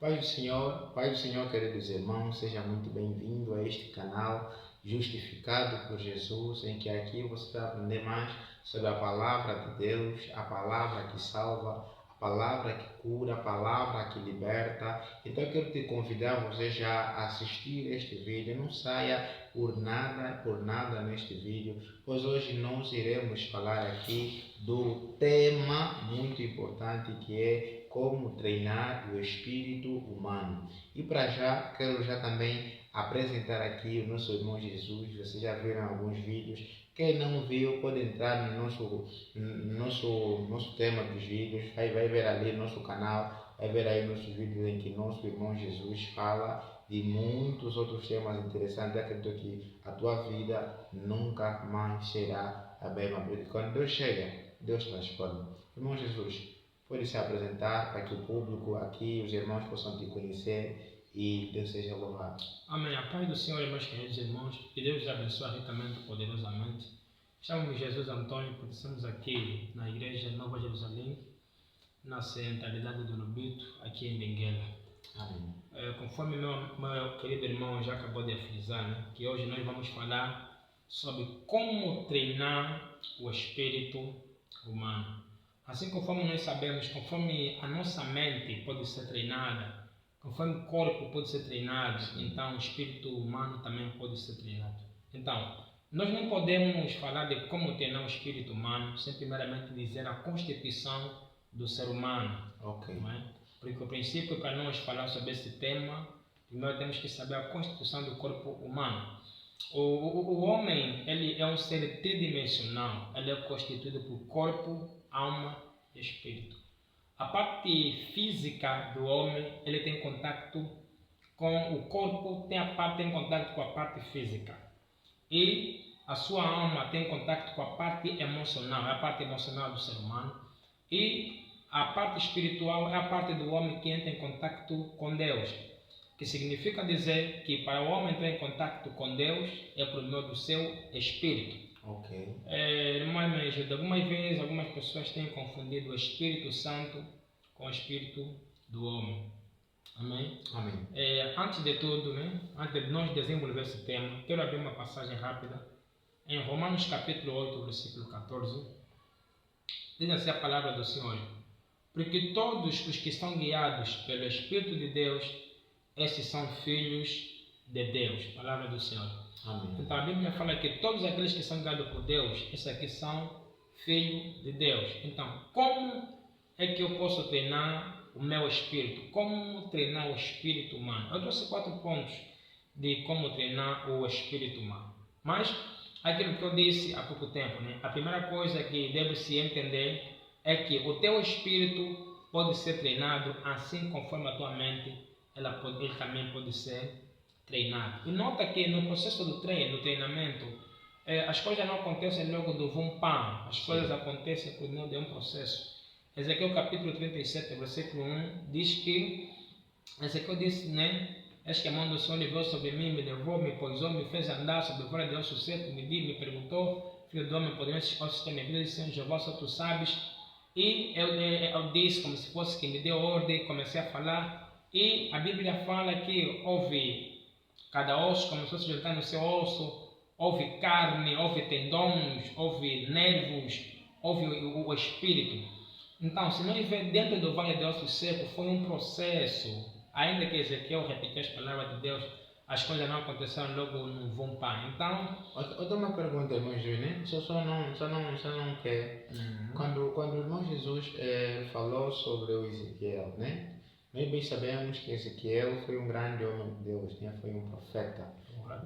Pai do Senhor, queridos irmãos, seja muito bem-vindo a este canal Justificado por Jesus, em que aqui você vai aprender mais sobre a palavra de Deus, a palavra que salva, a palavra que cura, a palavra que liberta. Então eu quero te convidar você já a assistir este vídeo. Não saia por nada neste vídeo, pois hoje nós iremos falar aqui do tema muito importante que é como treinar o espírito humano. E para já, quero já também apresentar aqui o nosso irmão Jesus. Vocês já viram alguns vídeos. Quem não viu pode entrar no nosso tema dos vídeos. Vai ver ali no nosso canal, vai ver aí nossos vídeos em que nosso irmão Jesus fala de muitos outros temas interessantes. Eu acredito que a tua vida nunca mais será a mesma. Porque quando Deus chega, Deus transforma. Irmão Jesus, pode se apresentar para que o público aqui, os irmãos possam te conhecer e Deus seja louvado. Amém. A paz do Senhor, meus queridos irmãos, que Deus os abençoe ricamente, poderosamente. Chamo-me Jesus Antônio, porque estamos aqui na Igreja Nova Jerusalém, na centralidade do Lubito, aqui em Benguela. Amém. Conforme meu querido irmão já acabou de frisar, né, que hoje nós vamos falar sobre como treinar o espírito humano. Assim, conforme nós sabemos, conforme a nossa mente pode ser treinada, conforme o corpo pode ser treinado, então o espírito humano também pode ser treinado. Então, nós não podemos falar de como treinar o espírito humano sem primeiramente dizer a constituição do ser humano. Ok. Não é? Porque o princípio para nós falar sobre esse tema, primeiro temos que saber a constituição do corpo humano. O homem, ele é um ser tridimensional, ele é constituído por corpo, alma e espírito. A parte física do homem, ele tem contato com o corpo, tem contato com a parte física. E a sua alma tem contato com a parte emocional, é a parte emocional do ser humano. E a parte espiritual é a parte do homem que entra em contato com Deus. Que significa dizer que para o homem entrar em contato com Deus é por meio do seu espírito. Ok. Mas algumas vezes algumas pessoas têm confundido o Espírito Santo com o Espírito do homem. Amém? Amém. Antes de tudo, né, antes de nós desenvolver esse tema, quero abrir uma passagem rápida em Romanos capítulo 8, versículo 14. Diz assim a palavra do Senhor: porque todos os que são guiados pelo Espírito de Deus, esses são filhos de Deus. Palavra do Senhor. Amém. Então a Bíblia fala que todos aqueles que são guiados por Deus, esses aqui são filhos de Deus. Então, como é que eu posso treinar o meu espírito? Como treinar o espírito humano? Eu trouxe 4 pontos de como treinar o espírito humano. Mas, aquilo que eu disse há pouco tempo, né? A primeira coisa que deve se entender é que o teu espírito pode ser treinado assim conforme a tua mente, ele também pode ser treinado. E nota que no processo do treinamento, as coisas não acontecem logo do vum-pam, as coisas acontecem por meio de um processo. Ezequiel capítulo 37, versículo 1, diz que Ezequiel disse, né? Eis que a mão do Senhor veio sobre mim, me levou, me pousou, me fez andar sobre o vale de ossos secos, me perguntou, filho do homem, poderiam esses ossos ter minha vida? Disse, Senhor Jeová, só tu sabes. E eu disse, como se fosse que me deu ordem, comecei a falar. E a Bíblia fala que houve cada osso como se fosse juntar no seu osso, houve carne, houve tendões, houve nervos, houve o espírito. Então, se nós vemos dentro do vale de ossos secos, foi um processo. Ainda que Ezequiel repetiu as palavras de Deus, as coisas não aconteceram logo no vum-pam. Então, Eu tenho uma pergunta, irmão Jesus, né? Só não quer. Quando o irmão Jesus falou sobre o Ezequiel, né? Nós bem sabemos que Ezequiel foi um grande homem de Deus, né? Foi um profeta,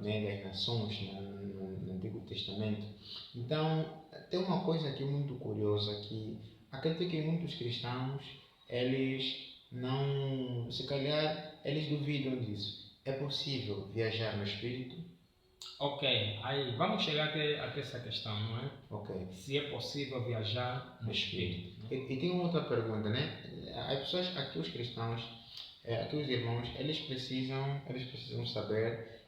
né, das nações no Antigo Testamento. Então, tem uma coisa aqui muito curiosa, que acredito que muitos cristãos, eles não, se calhar, eles duvidam disso. É possível viajar no Espírito? ok, aí vamos chegar até essa questão, não é? Ok. Se é possível viajar no Espírito. Né? E tem uma outra pergunta, né? As pessoas, aqui os cristãos, aqui os irmãos, eles precisam saber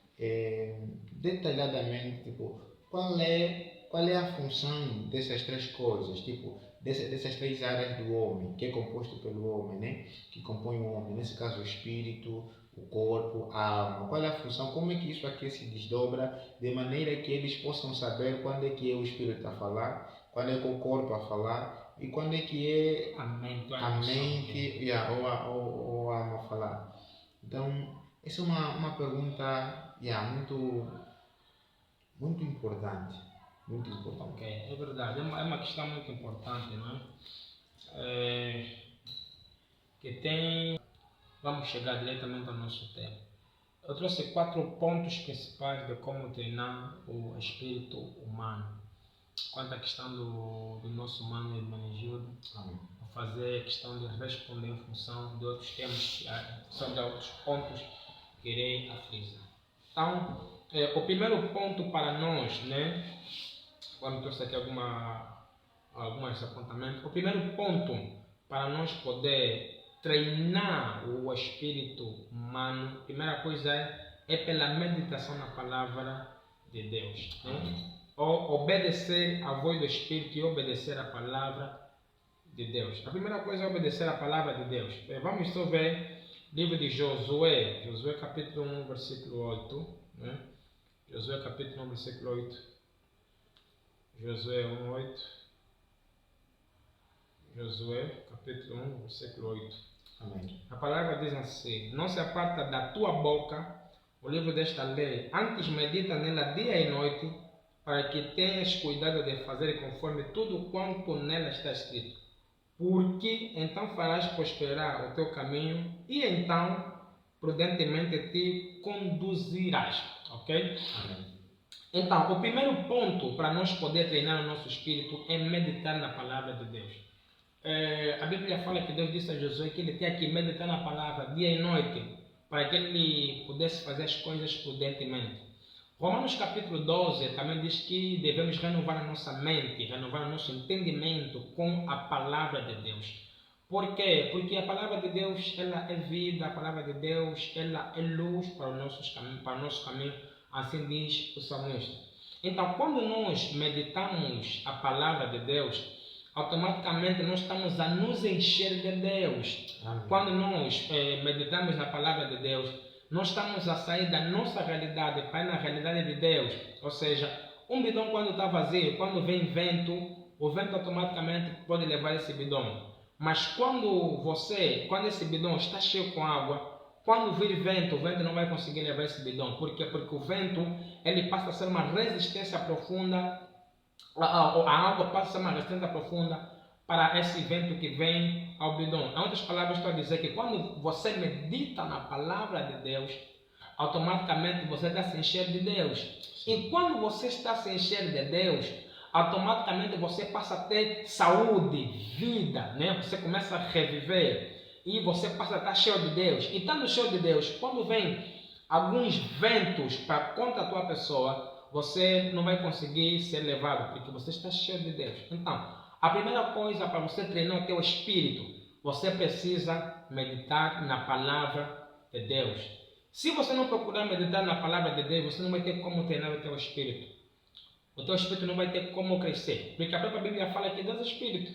detalhadamente, tipo, qual é a função dessas 3 coisas, tipo, dessas três áreas do homem, que é composto pelo homem, né? Que compõe o homem, nesse caso o espírito, o corpo, a alma. Qual é a função? Como é que isso aqui se desdobra de maneira que eles possam saber quando é que é o espírito a falar, quando é que é o corpo a falar e quando é que é A mente, a mente ou a alma a falar. Então, essa é uma pergunta muito importante. Muito importante. Ok, é verdade. É uma questão muito importante, não é? Que tem. Vamos chegar diretamente ao nosso tema. Eu trouxe 4 pontos principais de como treinar o espírito humano. Quanto à questão do nosso humano e do Manigildo, vou fazer questão de responder em função de outros temas, sobre outros pontos que irei afrisar. Então, o primeiro ponto para nós, né? Vamos trouxe aqui alguns apontamentos. O primeiro ponto para nós poder treinar o espírito humano, a primeira coisa é pela meditação na palavra de Deus. Né? Ou obedecer à voz do Espírito e obedecer à palavra de Deus. A primeira coisa é obedecer à palavra de Deus. Vamos só ver o livro de Josué, Josué capítulo 1, versículo 8. Né? Josué capítulo 1, versículo 8. Josué 1, 8. Josué capítulo 1, versículo 8. Amém. A palavra diz assim: não se aparta da tua boca o livro desta lei, antes medita nela dia e noite, para que tenhas cuidado de fazer conforme tudo quanto nela está escrito. Porque então farás prosperar o teu caminho e então prudentemente te conduzirás. Ok? Amém. Então, o primeiro ponto para nós poder treinar o nosso espírito é meditar na palavra de Deus. A Bíblia fala que Deus disse a Josué que ele tinha que meditar na palavra dia e noite para que ele pudesse fazer as coisas prudentemente. Romanos capítulo 12 também diz que devemos renovar a nossa mente, renovar o nosso entendimento com a palavra de Deus. Por quê? Porque a palavra de Deus ela é vida, a palavra de Deus ela é luz para o nosso caminho, assim diz o salmista. Então, quando nós meditamos a palavra de Deus, automaticamente nós estamos a nos encher de Deus. Amém. Quando nós meditamos na palavra de Deus, nós estamos a sair da nossa realidade para ir na realidade de Deus. Ou seja, um bidão quando está vazio, quando vem vento, o vento automaticamente pode levar esse bidão. Mas quando esse bidão está cheio com água, quando vir vento, o vento não vai conseguir levar esse bidão. Por quê? Porque o vento ele passa a ser uma resistência profunda, a água passa a ser uma resistência profunda para esse vento que vem ao bidão. Em outras palavras, estou a dizer que quando você medita na palavra de Deus, automaticamente você está se encher de Deus. E quando você está se encher de Deus, automaticamente você passa a ter saúde, vida, né? Você começa a reviver e você passa a estar cheio de Deus. E estando cheio de Deus, quando vem alguns ventos para contra a tua pessoa, você não vai conseguir ser levado, porque você está cheio de Deus. Então, a primeira coisa para você treinar o teu espírito, você precisa meditar na palavra de Deus. Se você não procurar meditar na palavra de Deus, você não vai ter como treinar o teu espírito. O teu espírito não vai ter como crescer, porque a própria Bíblia fala que Deus é espírito.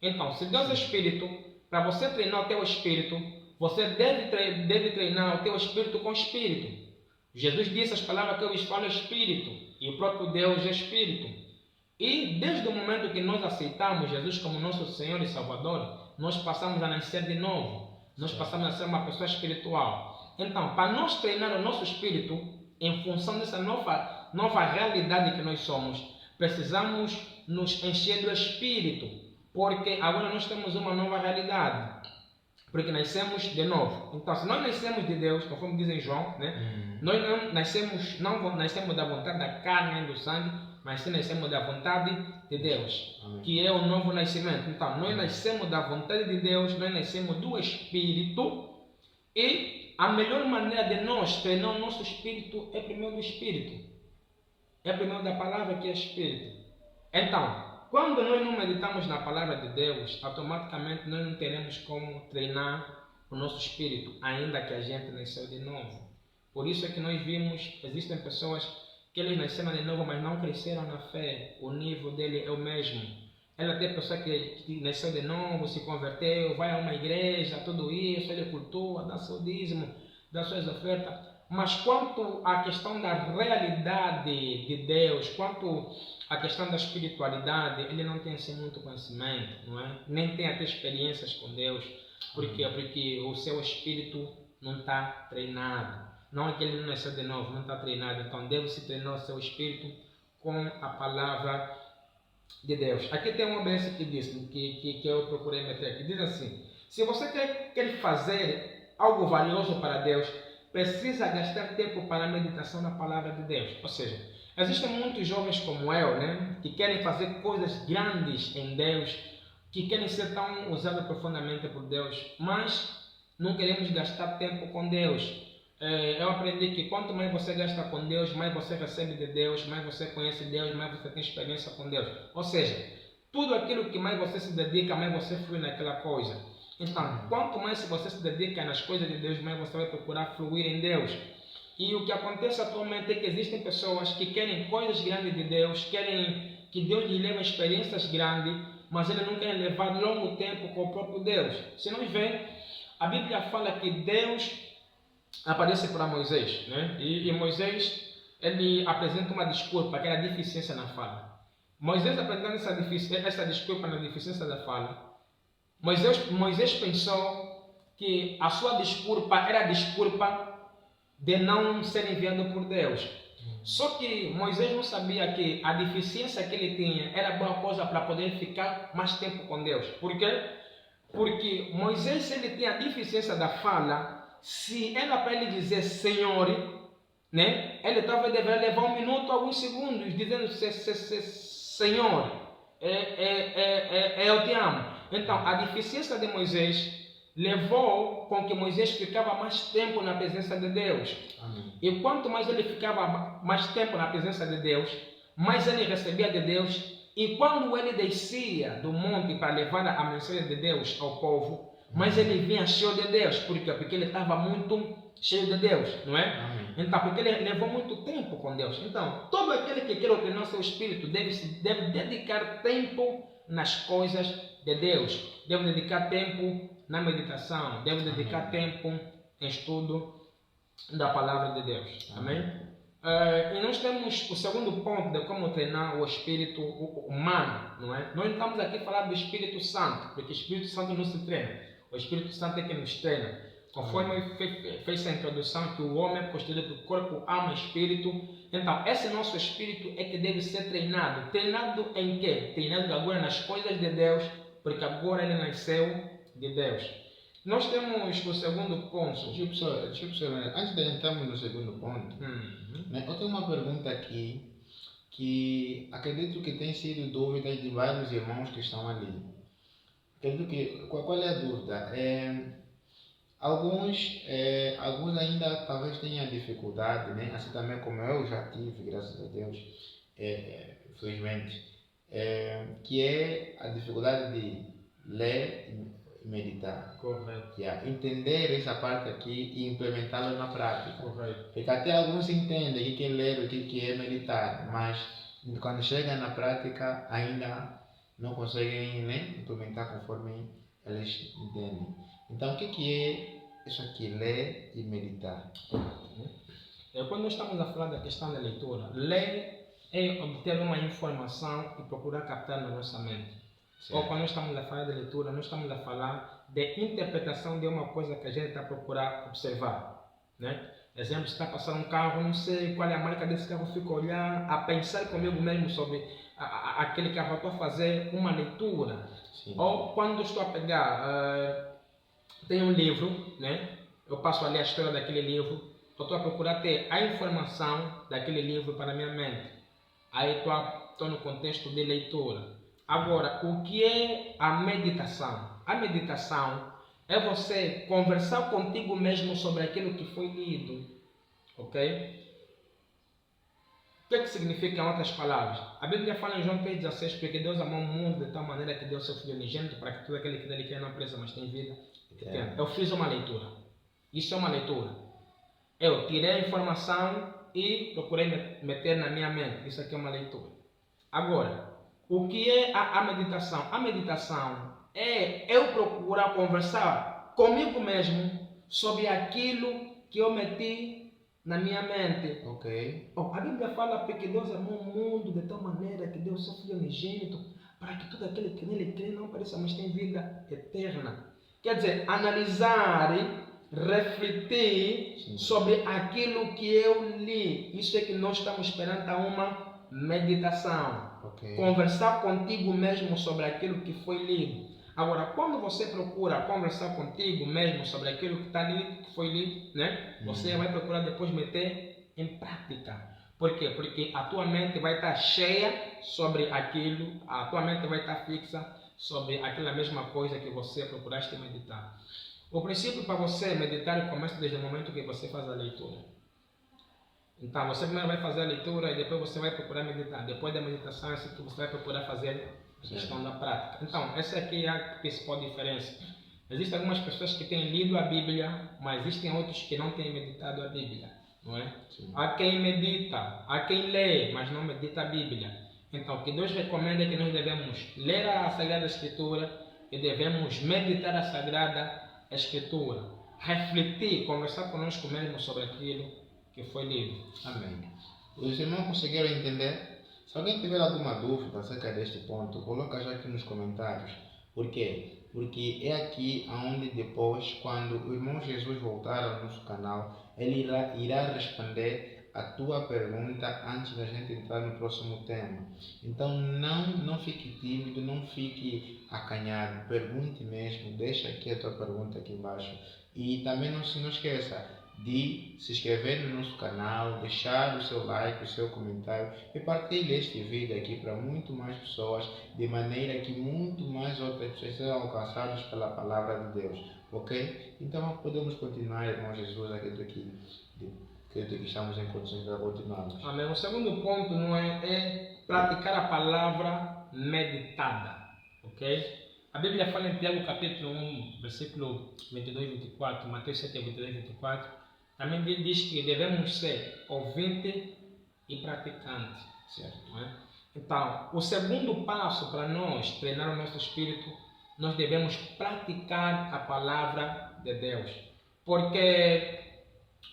Então, se Deus é espírito, para você treinar o teu espírito, você deve treinar o teu espírito com o espírito. Jesus disse as palavras que eu lhes falo é espírito, e o próprio Deus é espírito. E desde o momento que nós aceitamos Jesus como nosso Senhor e Salvador, nós passamos a nascer de novo. Nós passamos a ser uma pessoa espiritual. Então, para nós treinar o nosso espírito, em função dessa nova realidade que nós somos, precisamos nos encher do Espírito, porque agora nós temos uma nova realidade, porque nascemos de novo. Então, se nós nascemos de Deus, conforme diz em João, né? Nós não nascemos da vontade da carne e do sangue, mas sim nascemos da vontade de Deus. Amém. Que é o novo nascimento. Então, nós nascemos da vontade de Deus, nós nascemos do Espírito, e a melhor maneira de nós treinar o nosso espírito é primeiro do Espírito. É primeiro da palavra que é Espírito. Então, quando nós não meditamos na palavra de Deus, automaticamente nós não teremos como treinar o nosso espírito, ainda que a gente nasceu de novo. Por isso é que nós vimos, existem pessoas que eles nasceram de novo, mas não cresceram na fé. O nível dele é o mesmo. ela tem pessoa que nasceu de novo, se converteu, vai a uma igreja, tudo isso, ele cultua, dá seu dízimo, dá suas ofertas. Mas quanto à questão da realidade de Deus, quanto à questão da espiritualidade, ele não tem assim muito conhecimento, não é? Nem tem até experiências com Deus. Por quê? Porque o seu espírito não está treinado. Não é que ele não nasceu de novo, não está treinado. Então deve-se treinar o seu espírito com a palavra de Deus. Aqui tem uma OBS que diz, que eu procurei meter aqui, diz assim: se você quer fazer algo valioso para Deus, precisa gastar tempo para a meditação na palavra de Deus. Ou seja, existem muitos jovens como eu, né, que querem fazer coisas grandes em Deus, que querem ser tão usados profundamente por Deus, mas não queremos gastar tempo com Deus. Eu aprendi que quanto mais você gasta com Deus, mais você recebe de Deus, mais você conhece Deus, mais você tem experiência com Deus. Ou seja, tudo aquilo que mais você se dedica, mais você flui naquela coisa. Então, quanto mais você se dedica nas coisas de Deus, mais você vai procurar fluir em Deus. E o que acontece atualmente é que existem pessoas que querem coisas grandes de Deus, querem que Deus lhe leve experiências grandes, mas eles não querem levar longo tempo com o próprio Deus. Se nós vemos, a Bíblia fala que Deus aparece para Moisés, né? E Moisés, ele apresenta uma desculpa, que era a deficiência na fala. Moisés apresentando essa desculpa na deficiência da fala, Moisés pensou que a sua desculpa era a desculpa de não ser enviado por Deus. Só que Moisés não sabia que a deficiência que ele tinha era boa coisa para poder ficar mais tempo com Deus. Por quê? Porque Moisés, se ele tinha a deficiência da fala, se era para ele dizer Senhor, né, ele talvez deveria levar 1 minuto, alguns segundos, dizendo Senhor, eu te amo. Então, a deficiência de Moisés levou com que Moisés ficava mais tempo na presença de Deus. Amém. E quanto mais ele ficava mais tempo na presença de Deus, mais ele recebia de Deus. E quando ele descia do monte para levar a mensagem de Deus ao povo, mas ele vinha cheio de Deus. Por quê? Porque ele estava muito cheio de Deus, não é? Amém. Então, porque ele levou muito tempo com Deus. Então, todo aquele que quer treinar seu espírito deve dedicar tempo nas coisas de Deus. Deve dedicar tempo na meditação. Deve dedicar tempo em estudo da palavra de Deus. Amém? E nós temos o segundo ponto de como treinar o espírito humano, não é? Nós estamos aqui a falar do Espírito Santo, porque o Espírito Santo não se treina. O Espírito Santo é que nos treina. Conforme fez a introdução, que o homem é constituído por corpo, alma e espírito. Então, esse nosso espírito é que deve ser treinado. Treinado em quê? Treinado agora nas coisas de Deus, porque agora ele nasceu de Deus. Nós temos o segundo ponto. Deixa eu antes de entrarmos no segundo ponto, né, eu tenho uma pergunta aqui que acredito que tem sido dúvida de vários irmãos que estão ali. Acredito que, qual é a dúvida? Alguns ainda talvez tenham dificuldade, né? Assim também como eu já tive, graças a Deus, felizmente, que é a dificuldade de ler e meditar. Correto. Entender essa parte aqui e implementá-la na prática. Correto. Porque até alguns entendem o que é ler, o que é meditar, mas quando chegam na prática ainda não conseguem, né, implementar conforme eles entendem. Então, o que é isso aqui, ler e meditar? Quando nós estamos a falar da questão da leitura, ler é obter uma informação e procurar captar na nossa mente. Certo. Ou quando nós estamos a falar de leitura, nós estamos a falar de interpretação de uma coisa que a gente está a procurar observar, né? Exemplo, se está passando um carro, não sei qual é a marca desse carro, fico a olhar, a pensar comigo mesmo sobre aquele carro, estou a fazer uma leitura. Sim. Ou quando estou a pegar, tem um livro, né? Eu passo a ler a história daquele livro, eu estou a procurar ter a informação daquele livro para a minha mente. Aí estou no contexto de leitura. Agora, o que é a meditação? A meditação é você conversar contigo mesmo sobre aquilo que foi lido, ok? O que significa, em outras palavras? A Bíblia fala em João 3,16, porque Deus amou o mundo de tal maneira que deu seu Filho unigênito para que todo aquele que nele crê não presa, mas tem vida. Eu fiz uma leitura. Isso é uma leitura. Eu tirei a informação e procurei meter na minha mente. Isso aqui é uma leitura. Agora, o que é a meditação? A meditação é eu procurar conversar comigo mesmo sobre aquilo que eu meti na minha mente. Ok. A Bíblia fala que Deus amou o mundo de tal maneira que deu o seu Filho unigênito para que todo aquele que nele crê não pereça, mas tenha vida eterna. Quer dizer, analisar, refletir Sim. sobre aquilo que eu li. Isso é que nós estamos perante a uma meditação. Ok. Conversar contigo mesmo sobre aquilo que foi lido. Agora, quando você procura conversar contigo mesmo sobre aquilo que está lido, que foi lido, né? Você vai procurar depois meter em prática. Por quê? Porque a tua mente vai estar cheia sobre aquilo, a tua mente vai estar fixa sobre aquela mesma coisa que você procuraste meditar. O princípio para você meditar começa desde o momento que você faz a leitura. Então, você primeiro vai fazer a leitura e depois você vai procurar meditar. Depois da meditação, é assim que você vai procurar fazer a questão da prática. Então, essa aqui é a principal diferença. Existem algumas pessoas que têm lido a Bíblia, mas existem outros que não têm meditado a Bíblia, não é? Sim. Há quem medita, há quem lê, mas não medita a Bíblia. Então, o que Deus recomenda é que nós devemos ler a Sagrada Escritura e devemos meditar a Sagrada Escritura, refletir, conversar conosco mesmo sobre aquilo que foi lido. Amém. Os irmãos conseguiram entender? Se alguém tiver alguma dúvida acerca deste ponto, coloca já aqui nos comentários. Por quê? Porque é aqui onde depois, quando o irmão Jesus voltar ao nosso canal, ele irá responder a tua pergunta antes da gente entrar no próximo tema. Então não fique tímido, não fique acanhado, pergunte mesmo, deixa aqui a tua pergunta aqui embaixo. E também não esqueça de se inscrever no nosso canal, deixar o seu like, o seu comentário e partilhe este vídeo aqui para muito mais pessoas, de maneira que muito mais outras pessoas sejam alcançadas pela palavra de Deus, ok? Então podemos continuar, irmão Jesus, acredito que estamos em condições para continuarmos. Amém. O segundo ponto não é praticar a palavra meditada, ok? A Bíblia fala em Tiago capítulo 1, versículo 22 e 24, Mateus 7, 22 e 24, também diz que devemos ser ouvinte e praticante. Certo. Não é? Então, o segundo passo para nós treinar o nosso espírito, nós devemos praticar a palavra de Deus. Porque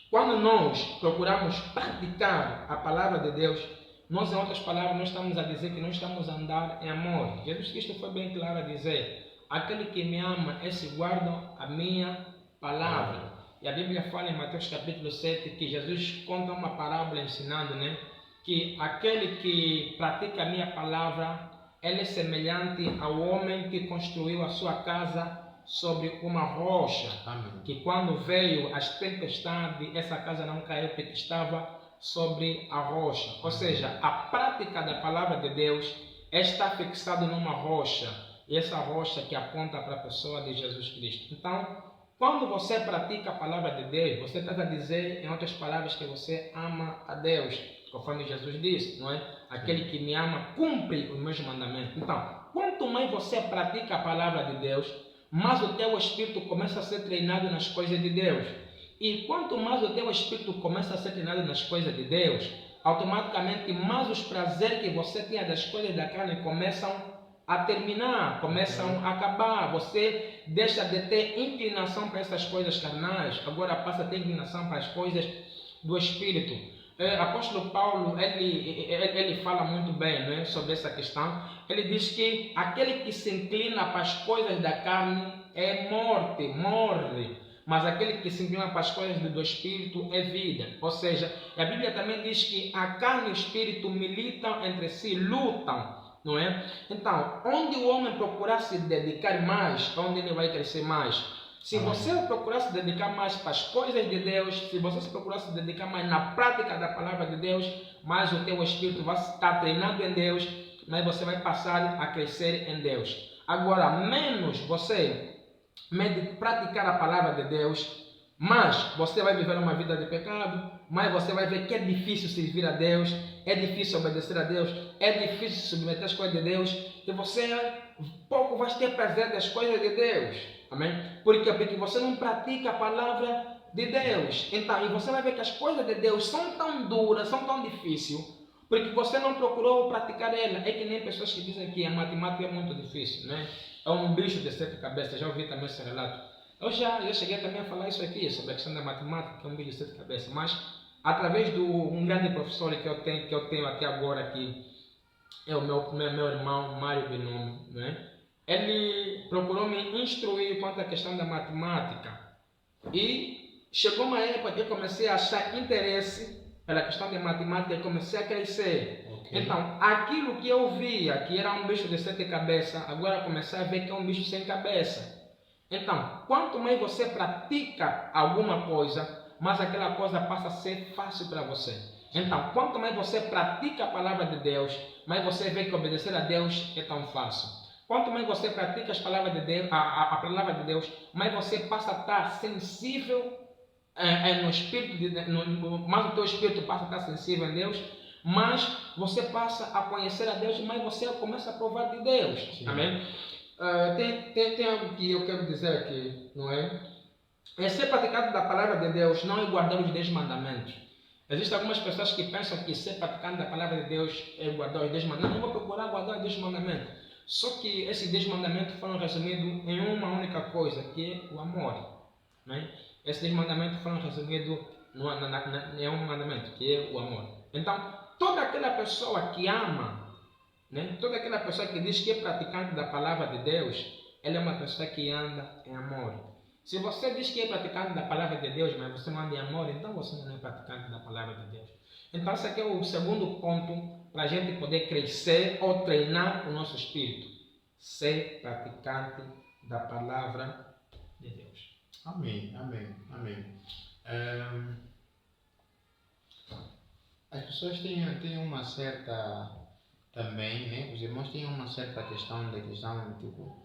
quando nós procuramos praticar a palavra de Deus, nós, em outras palavras, nós estamos a dizer que nós estamos a andar em amor. Jesus Cristo foi bem claro a dizer: aquele que me ama, esse guarda a minha palavra. E a Bíblia fala em Mateus capítulo 7 que Jesus conta uma parábola ensinando, né, que aquele que pratica a minha palavra, ele é semelhante ao homem que construiu a sua casa sobre uma rocha. Amém. Que quando veio as tempestades, essa casa não caiu porque estava sobre a rocha. Ou seja, a prática da palavra de Deus está fixada numa rocha. E essa rocha que aponta para a pessoa de Jesus Cristo. Então, quando você pratica a palavra de Deus, você está a dizer, em outras palavras, que você ama a Deus. Conforme Jesus disse, não é? Aquele que me ama cumpre os meus mandamentos. Então, quanto mais você pratica a palavra de Deus, mais o teu espírito começa a ser treinado nas coisas de Deus. E quanto mais o teu espírito começa a ser treinado nas coisas de Deus, automaticamente mais os prazeres que você tinha das coisas da carne começam a terminar, começam a acabar. Você deixa de ter inclinação para essas coisas carnais, agora passa a ter inclinação para as coisas do espírito. Apóstolo Paulo, ele fala muito bem, né, sobre essa questão. Ele diz que aquele que se inclina para as coisas da carne é morte, morre. Mas aquele que se inclina para as coisas do Espírito é vida. Ou seja, a Bíblia também diz que a carne e o Espírito militam entre si, lutam, não é? Então, onde o homem procurar se dedicar mais, onde ele vai crescer mais. Se você procurar se dedicar mais para as coisas de Deus, se você procurar se dedicar mais na prática da palavra de Deus, mais o teu espírito vai estar treinado em Deus, mas você vai passar a crescer em Deus. Agora, menos você praticar a palavra de Deus, mas você vai viver uma vida de pecado, mas você vai ver que é difícil servir a Deus, é difícil obedecer a Deus, é difícil se submeter às coisas de Deus, e você pouco vai ter prazer das coisas de Deus. Amém? Por quê? Porque você não pratica a palavra de Deus. Então, e você vai ver que as coisas de Deus são tão duras, são tão difíceis, Porque você não procurou praticar ela. É que nem pessoas que dizem que a matemática é muito difícil, né? É um bicho de 7 cabeças. Já ouvi também esse relato. Eu já cheguei também a falar isso aqui, sobre a questão da matemática, que é um bicho de 7 cabeças. Mas, através de um grande professor que eu tenho até agora aqui, é o meu irmão Mário Binome, né? Ele procurou me instruir quanto à questão da matemática. E chegou uma época que eu comecei a achar interesse pela questão de matemática e comecei a crescer. Ok. Então, aquilo que eu via que era um bicho de 7 cabeças, agora comecei a ver que é um bicho sem cabeça. Então, quanto mais você pratica alguma coisa, mais aquela coisa passa a ser fácil para você. Então, quanto mais você pratica a palavra de Deus, mais você vê que obedecer a Deus é tão fácil. Quanto mais você pratica as palavras de Deus, a palavra de Deus, mais você passa a estar sensível no espírito, mais o teu espírito passa a estar sensível a Deus, mas você passa a conhecer a Deus, mas você começa a provar de Deus. Sim. Amém? Tem algo que eu quero dizer aqui, não é? É ser praticante da palavra de Deus, não é guardar os 10 mandamentos. Existem algumas pessoas que pensam que ser praticante da palavra de Deus é guardar os 10 mandamentos. Não, eu vou procurar guardar os 10 mandamentos. Só que esses 10 mandamentos foram resumidos em uma única coisa, que é o amor. Né? Esses 10 mandamentos foram resumidos em um mandamento, que é o amor. Então, toda aquela pessoa que ama, né? Toda aquela pessoa que diz que é praticante da palavra de Deus, ela é uma pessoa que anda em amor. Se você diz que é praticante da palavra de Deus, mas você não anda em amor, então você não é praticante da palavra de Deus. Então, esse aqui é o segundo ponto para a gente poder crescer ou treinar o nosso espírito. Ser praticante da palavra de Deus. Amém, amém, amém. As pessoas têm uma certa, também, né? Os irmãos têm uma certa questão, tipo,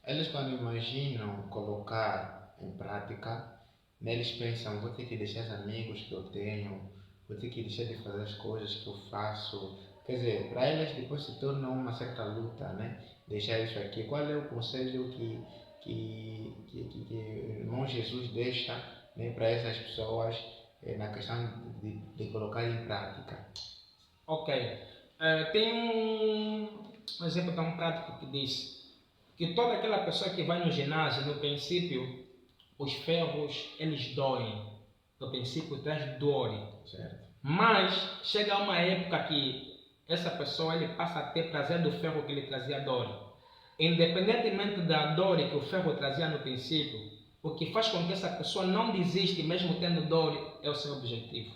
eles quando imaginam colocar em prática, né, eles pensam, vou ter que deixar os amigos que eu tenho, vou ter que deixar de fazer as coisas que eu faço. Quer dizer, para eles depois se torna uma certa luta, né? Deixar isso aqui. Qual é o conselho que o irmão Jesus deixa, né, para essas pessoas na questão de colocar em prática? Ok. Tem um exemplo tão prático que diz que toda aquela pessoa que vai no ginásio, no princípio, os ferros, eles doem. No princípio, traz dor. Certo. Mas chega uma época que essa pessoa ele passa a ter prazer do ferro que lhe trazia dor. Independentemente da dor que o ferro trazia no princípio, o que faz com que essa pessoa não desiste, mesmo tendo dor, é o seu objetivo.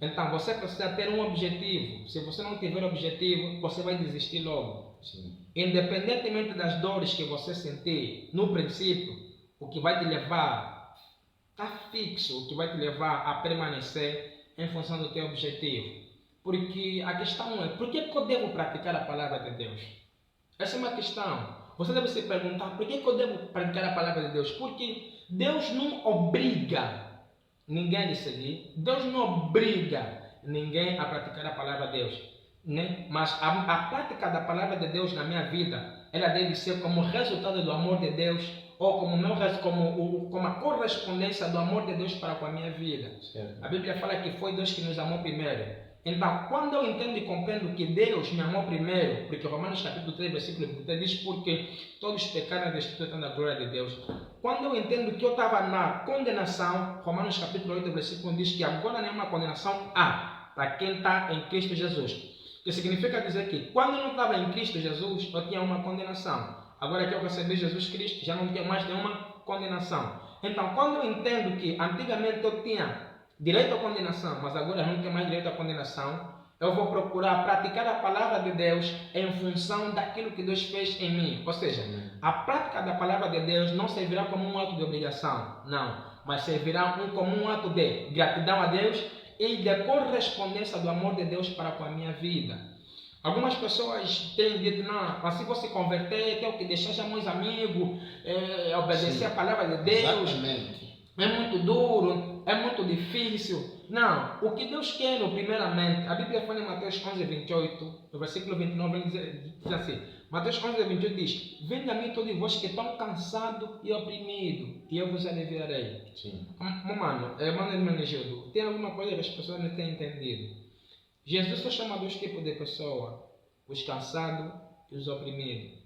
Então, você precisa ter um objetivo. Se você não tiver objetivo, você vai desistir logo. Sim. Independentemente das dores que você sentir, no princípio, o que vai te levar a estar fixo, o que vai te levar a permanecer em função do teu objetivo. Porque a questão é, por que eu devo praticar a palavra de Deus? Essa é uma questão. Você deve se perguntar, por que eu devo praticar a palavra de Deus? Porque Deus não obriga ninguém a lhe seguir. Deus não obriga ninguém a praticar a palavra de Deus. Né? Mas a prática da palavra de Deus na minha vida, ela deve ser como resultado do amor de Deus, ou como a correspondência do amor de Deus para com a minha vida. Certo. A Bíblia fala que foi Deus que nos amou primeiro. Então, quando eu entendo e compreendo que Deus me amou primeiro, porque Romanos capítulo 3, versículo 23 diz, porque todos pecaram e destituíram da glória de Deus. Quando eu entendo que eu estava na condenação, Romanos capítulo 8, versículo 1 diz que agora nenhuma condenação há para quem está em Cristo Jesus. Que significa dizer que quando eu não estava em Cristo Jesus, eu tinha uma condenação. Agora que eu recebi Jesus Cristo, já não tenho mais nenhuma condenação. Então, quando eu entendo que antigamente eu tinha direito à condenação, mas agora não tenho mais direito à condenação, eu vou procurar praticar a palavra de Deus em função daquilo que Deus fez em mim. Ou seja, a prática da palavra de Deus não servirá como um ato de obrigação, não, mas servirá como um ato de gratidão a Deus e de correspondência do amor de Deus para com a minha vida. Algumas pessoas têm dito, não, assim você converter, tem que deixar já meus amigos, obedecer a palavra de Deus. Exatamente. É muito duro, é muito difícil. Não, o que Deus quer, primeiramente, a Bíblia fala em Mateus 11, 28, no versículo 29, ele diz assim, Mateus 11, 28 diz, venha a mim todos vós que estão cansados e oprimidos, e eu vos aliviarei. Sim. Mano, Gildo, tem alguma coisa que as pessoas não têm entendido. Jesus só chama dois tipos de pessoa: os cansados e os oprimidos.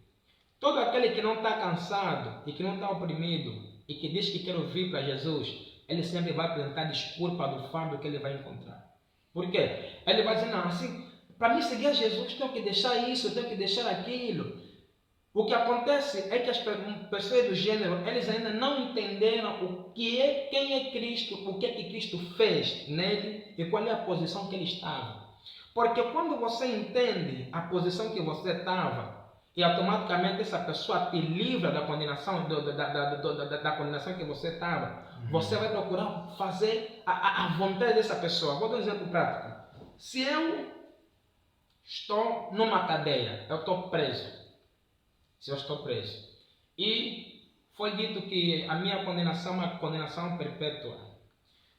Todo aquele que não está cansado e que não está oprimido e que diz que quer ouvir para Jesus, ele sempre vai apresentar desculpa do fardo que ele vai encontrar. Por quê? Ele vai dizer, não, assim, para mim seguir a Jesus, tenho que deixar isso, tenho que deixar aquilo. O que acontece é que as pessoas do gênero, eles ainda não entenderam o que é, quem é Cristo, o que é que Cristo fez nele e qual é a posição que ele estava. Porque quando você entende a posição que você estava, e automaticamente essa pessoa te livra da condenação, da condenação que você estava, você vai procurar fazer a vontade dessa pessoa. Vou dar um exemplo prático. Se eu estou numa cadeia, eu estou preso. Se eu estou preso. E foi dito que a minha condenação é uma condenação perpétua.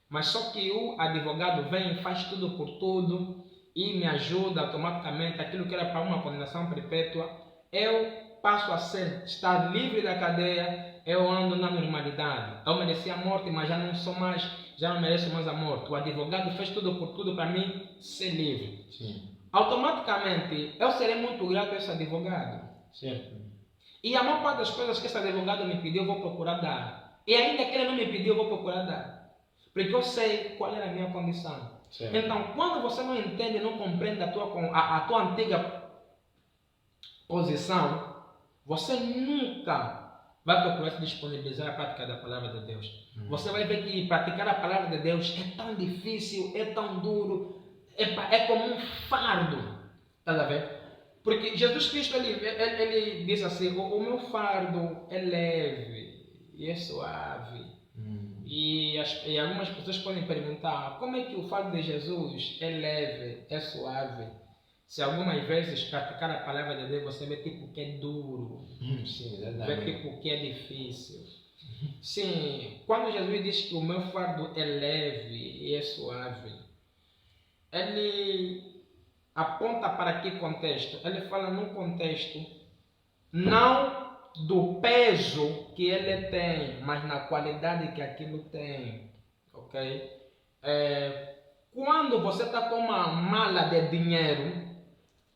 Mas só que o advogado vem e faz tudo por tudo e me ajuda automaticamente. Aquilo que era para uma condenação perpétua, eu passo a estar livre da cadeia, eu ando na normalidade. Eu mereci a morte, mas já não mereço mais a morte. O advogado fez tudo por tudo para mim ser livre. Sim. Automaticamente, eu serei muito grato a esse advogado. Certo. E a maior parte das coisas que esse advogado me pediu, eu vou procurar dar. E ainda que ele não me pediu, eu vou procurar dar. Porque eu sei qual era a minha condição. Certo. Então, quando você não entende, não compreende a tua antiga posição, você nunca vai procurar se disponibilizar à prática da palavra de Deus. Você vai ver que praticar a palavra de Deus é tão difícil, é tão duro, é como um fardo. Está a ver? Porque Jesus Cristo, ele diz assim, o meu fardo é leve e é suave. E algumas pessoas podem perguntar, como é que o fardo de Jesus é leve, é suave? Se algumas vezes praticar a palavra de Deus, você vê tipo que é duro, Sim, verdade. vê tipo que é difícil. Sim, quando Jesus diz que o meu fardo é leve e é suave, ele aponta para que contexto? Ele fala num contexto não do peso que ele tem, mas na qualidade que aquilo tem. Ok? Quando você está com uma mala de dinheiro,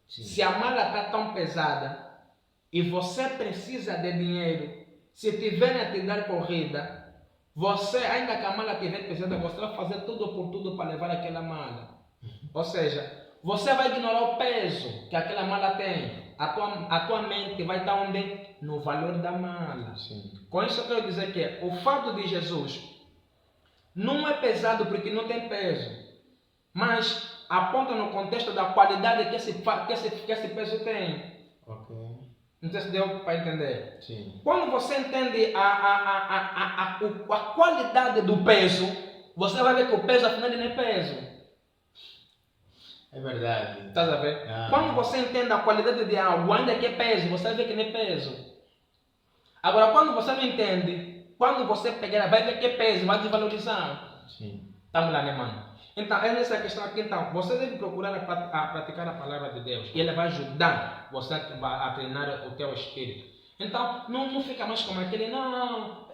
sim, se a mala está tão pesada e você precisa de dinheiro, se tiverem a te dar corrida, você, ainda que a mala estiver pesada, você vai fazer tudo por tudo para levar aquela mala. Ou seja, você vai ignorar o peso que aquela mala tem. A tua mente vai estar onde? No valor da mala. Sim. Com isso eu quero dizer que o fardo de Jesus não é pesado porque não tem peso, mas aponta no contexto da qualidade que esse peso tem. Ok. Não sei se deu para entender. Sim. Quando você entende a qualidade do peso, você vai ver que o peso afinal não é peso. É verdade. Estás a ver? Quando você entende a qualidade de algo, ainda que é peso, você vai ver que não é peso. Agora, quando você não entende, quando você pegar, vai ver que é peso, vai desvalorizar. Sim. Estamos lá, né, mano? Então, é nessa questão aqui, então, você deve procurar praticar a palavra de Deus. E Ele vai ajudar você a treinar o teu espírito. Então, não fica mais como aquele, não,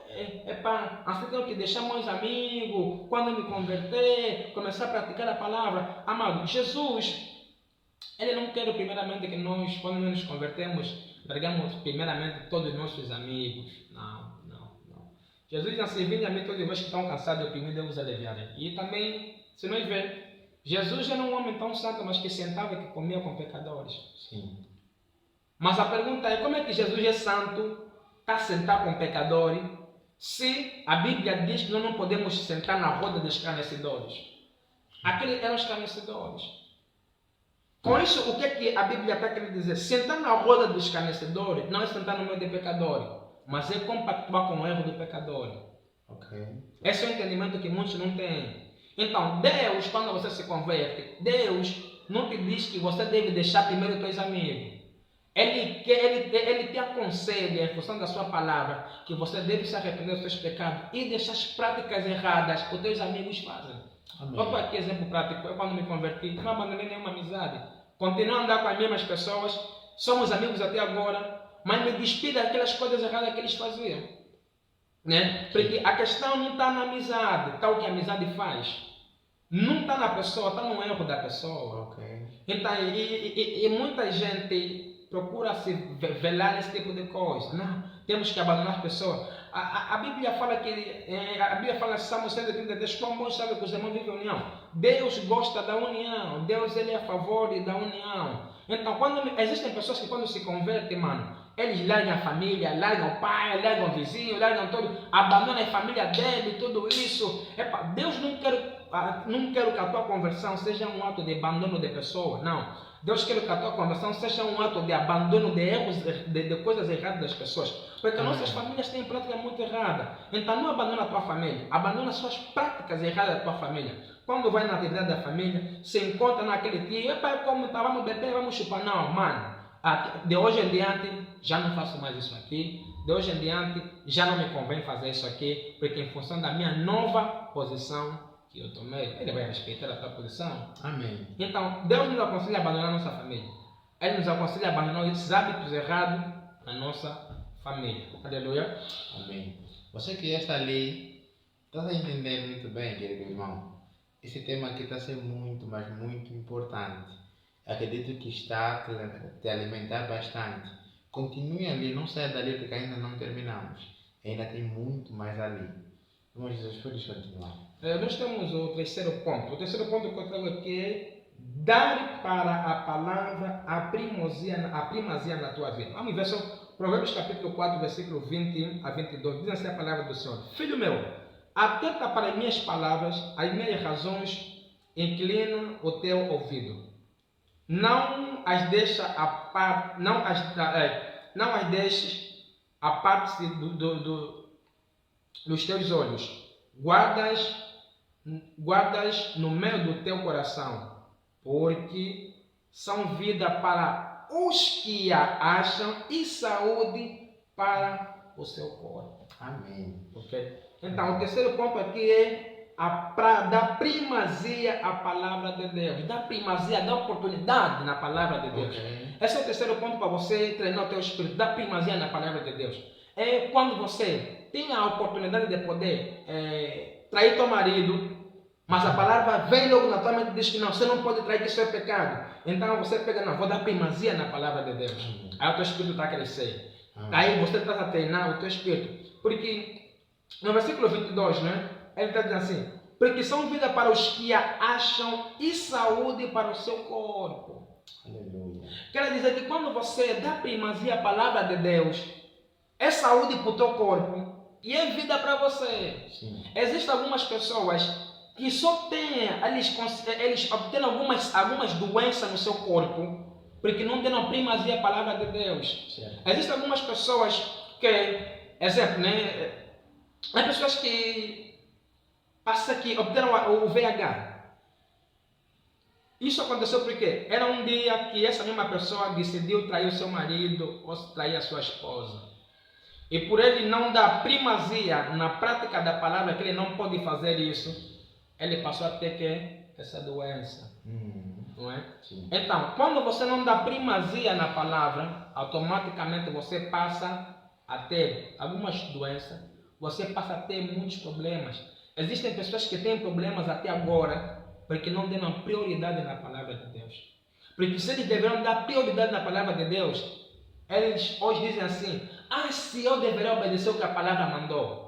assim tenho que deixar meus amigos, quando me converter, começar a praticar a palavra. Amado, Jesus, Ele não quer primeiramente que nós, quando nós nos convertemos, largamos primeiramente todos os nossos amigos. Não. Jesus diz assim, vinde a mim todos vós que estão cansados e oprimidos, eu vos aliviarei. E também, se nós ver, Jesus era um homem tão santo, mas que sentava e que comia com pecadores. Sim. Mas a pergunta é, como é que Jesus é santo, está sentado com pecadores, se a Bíblia diz que nós não podemos sentar na roda dos escarnecedores? Aqueles eram escarnecedores. Com isso, o que é que a Bíblia está querendo dizer? Sentar na roda dos escarnecedores não é sentar no meio de pecadores, mas é compactuar com o erro do pecador. Ok. Esse é o entendimento que muitos não têm. Então, Deus, quando você se converte, Deus não te diz que você deve deixar primeiro os teus amigos. Ele te aconselha, em função da sua palavra, que você deve se arrepender dos seus pecados e deixar as práticas erradas que os teus amigos fazem. Amém. Vou aqui exemplo prático. Eu, quando me converti, não abandonei nenhuma amizade. Continuo a andar com as mesmas pessoas, somos amigos até agora, mas me despido daquelas coisas erradas que eles faziam. Né? Porque a questão não está na amizade, está o que a amizade faz. Não está na pessoa, está no erro da pessoa. Ok. Então, e muita gente procura se velar nesse tipo de coisa. Não, temos que abandonar as pessoas. A Bíblia fala que, a Bíblia fala em Salmo 133, quão bom sabe que os irmãos vivem em união. Deus gosta da união, Deus ele é a favor da união. Então, quando existem pessoas que quando se convertem, mano, eles largam a família, largam o pai, largam o vizinho, largam tudo, abandonam a família dele, tudo isso. Epa, Deus não quer que a tua conversão seja um ato de abandono de pessoa, não. Deus quer que a tua conversão seja um ato de abandono de erros, de coisas erradas das pessoas. Porque nossas famílias têm prática muito errada. Então não abandona a tua família, abandona as suas práticas erradas da tua família. Quando vai na atividade da família, se encontra naquele tio, epa, como tá, vamos beber, vamos chupar. Não, mano, de hoje em diante já não faço mais isso aqui. De hoje em diante já não me convém fazer isso aqui, porque em função da minha nova posição que eu tomei, ele vai respeitar a tua posição. Amém. Então, Deus nos aconselha a abandonar a nossa família. Ele nos aconselha a abandonar esses hábitos errados na nossa família. Aleluia. Amém. Você que já está ali, está a entender muito bem, querido irmão. Esse tema aqui está a ser muito, mas muito importante. Acredito que está a te alimentar bastante. Continue ali, não saia dali porque ainda não terminamos. Ainda tem muito mais ali. Irmão Jesus, pode continuar. Nós temos o terceiro ponto. O terceiro ponto que eu trago aqui é dar para a palavra a primazia na tua vida. Vamos ver só Provérbios capítulo 4, versículo 21 a 22. Diz assim a palavra do Senhor: Filho meu, atenta para as minhas palavras, as minhas razões, inclina o teu ouvido. Não as deixa a parte, não as deixes a parte dos teus olhos. Guardas no meio do teu coração, porque são vida para os que a acham e saúde para o seu corpo. Amém. Ok? Então, o terceiro ponto aqui é dar primazia à palavra de Deus. Dar primazia, dar oportunidade na palavra de Deus. Okay. Esse é o terceiro ponto para você treinar o teu espírito. Dar primazia na palavra de Deus. É quando você tem a oportunidade de poder trair teu marido, mas a palavra vem logo na tua mente e diz que não, você não pode trair, que isso é pecado. Então você pega, não, vou dar primazia na palavra de Deus. Aí o teu espírito está a crescer. Aí você está a treinar o teu espírito. Porque no versículo 22, né, ele está dizendo assim: porque são vida para os que a acham e saúde para o seu corpo. Aleluia. Quer dizer que quando você dá primazia à palavra de Deus, é saúde para o teu corpo e é vida para você. Sim. Existem algumas pessoas que só têm, eles obtêm algumas doenças no seu corpo porque não deram primazia à palavra de Deus. Certo. Existem algumas pessoas que, exemplo, né? Há pessoas que obteram o VIH. Isso aconteceu porque era um dia que essa mesma pessoa decidiu trair o seu marido ou trair a sua esposa. E por ele não dar primazia na prática da palavra, que ele não pode fazer isso, ele passou a ter essa doença. Não é? Sim. Então, quando você não dá primazia na palavra, automaticamente você passa a ter algumas doenças, você passa a ter muitos problemas. Existem pessoas que têm problemas até agora porque não deram prioridade na palavra de Deus. Porque se eles deveriam dar prioridade na palavra de Deus, eles hoje dizem assim: se eu deveria obedecer o que a palavra mandou.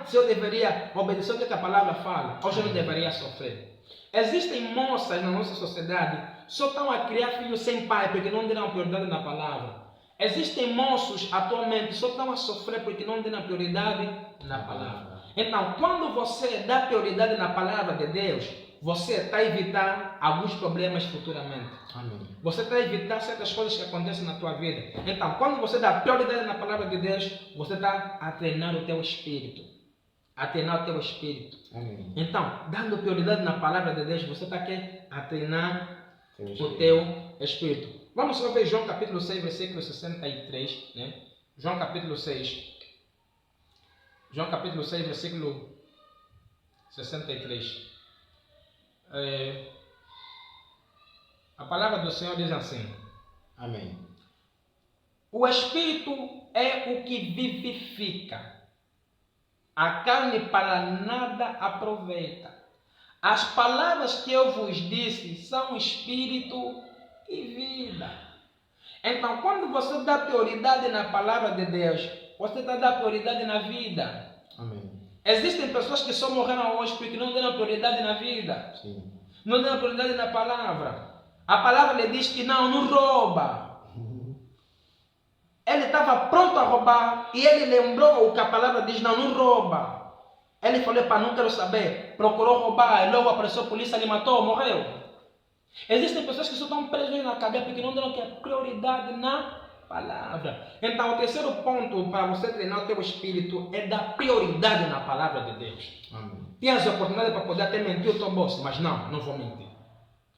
Se eu deveria obedecer o que a palavra fala, hoje eu não deveria sofrer. Existem moças na nossa sociedade que só estão a criar filhos sem pai porque não deram prioridade na palavra. Existem moços atualmente que só estão a sofrer porque não deram prioridade na palavra. Então, quando você dá prioridade na palavra de Deus, você está a evitar alguns problemas futuramente. Amém. Você está a evitar certas coisas que acontecem na tua vida. Então, quando você dá prioridade na palavra de Deus, você está a treinar o teu espírito. A treinar o teu espírito. Amém. Então, dando prioridade na palavra de Deus, você está a treinar Sim. o teu espírito. Vamos só ver João capítulo 6, versículo 63. Né? João capítulo 6. João capítulo 6, versículo 63. A palavra do Senhor diz assim: Amém. o Espírito é o que vivifica, a carne para nada aproveita. As palavras que eu vos disse são espírito e vida. Então, quando você dá prioridade na palavra de Deus, você está dando prioridade na vida. Amém. Existem pessoas que só morreram hoje porque não deram prioridade na vida. Sim. Não deram prioridade na palavra. A palavra lhe diz que não rouba. Ele estava pronto a roubar e ele lembrou o que a palavra diz, não rouba. Ele falou, para não quero saber, procurou roubar, e logo apareceu a polícia, ele matou, morreu. Existem pessoas que só estão presas na cadeia porque não deram prioridade na palavra. Então, o terceiro ponto para você treinar o teu espírito é dar prioridade na palavra de Deus. Amém. Tem as oportunidades para poder até mentir o teu bolso, mas não vou mentir.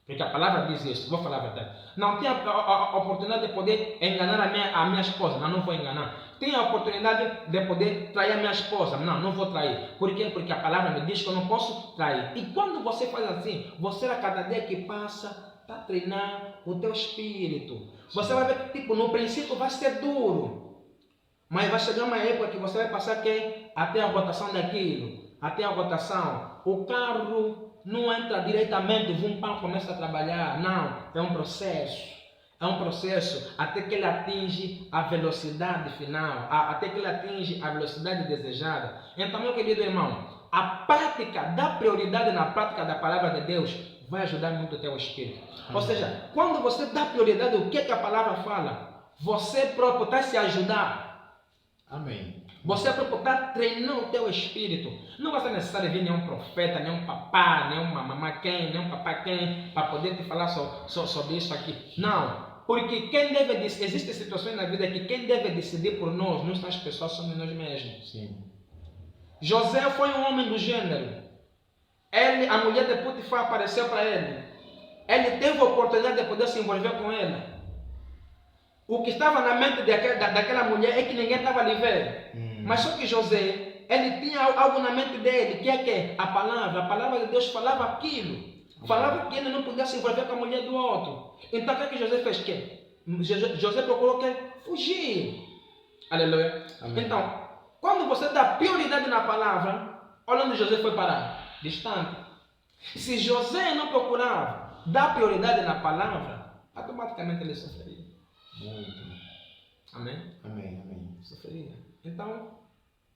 Porque a palavra diz isso, vou falar a verdade. Não tem a oportunidade de poder enganar a minha esposa, não vou enganar. Tem a oportunidade de poder trair a minha esposa, não vou trair. Por quê? Porque a palavra me diz que eu não posso trair. E quando você faz assim, você a cada dia que passa, está treinando o teu espírito. Você vai ver que tipo, no princípio vai ser duro. Mas vai chegar uma época que você vai passar até a rotação daquilo. Até a rotação. O carro não entra diretamente, começa a trabalhar. Não, é um processo. É um processo até que ele atinge a velocidade final, até que ele atinge a velocidade desejada. Então, meu querido irmão, a prática da prioridade na prática da palavra de Deus vai ajudar muito o teu espírito. Ou seja, quando você dá prioridade ao que a palavra fala, você próprio está se ajudar. Amém. Você próprio está treinando o teu espírito. Não vai ser necessário vir nenhum profeta, nenhum papá, nenhuma mamãe quem, nenhum papá quem, para poder te falar sobre isso aqui. Não. Porque existem situações na vida que quem deve decidir por nós, não são as pessoas, somos nós mesmos. Sim. José foi um homem do gênero. A mulher de Potifar apareceu para ele. Ele teve a oportunidade de poder se envolver com ela. O que estava na mente daquela mulher é que ninguém estava ali vendo. Mas só que José, ele tinha algo na mente dele, que é que a palavra de Deus falava aquilo. Falava que ele não podia se envolver com a mulher do outro. Então o que José fez? José procurou fugir. Aleluia. Amém. Então, quando você dá prioridade na palavra, olha onde José foi parar. Distante. Se José não procurava dar prioridade na palavra, automaticamente ele sofreria. Muito. Amém? Amém. Sofreria. Então,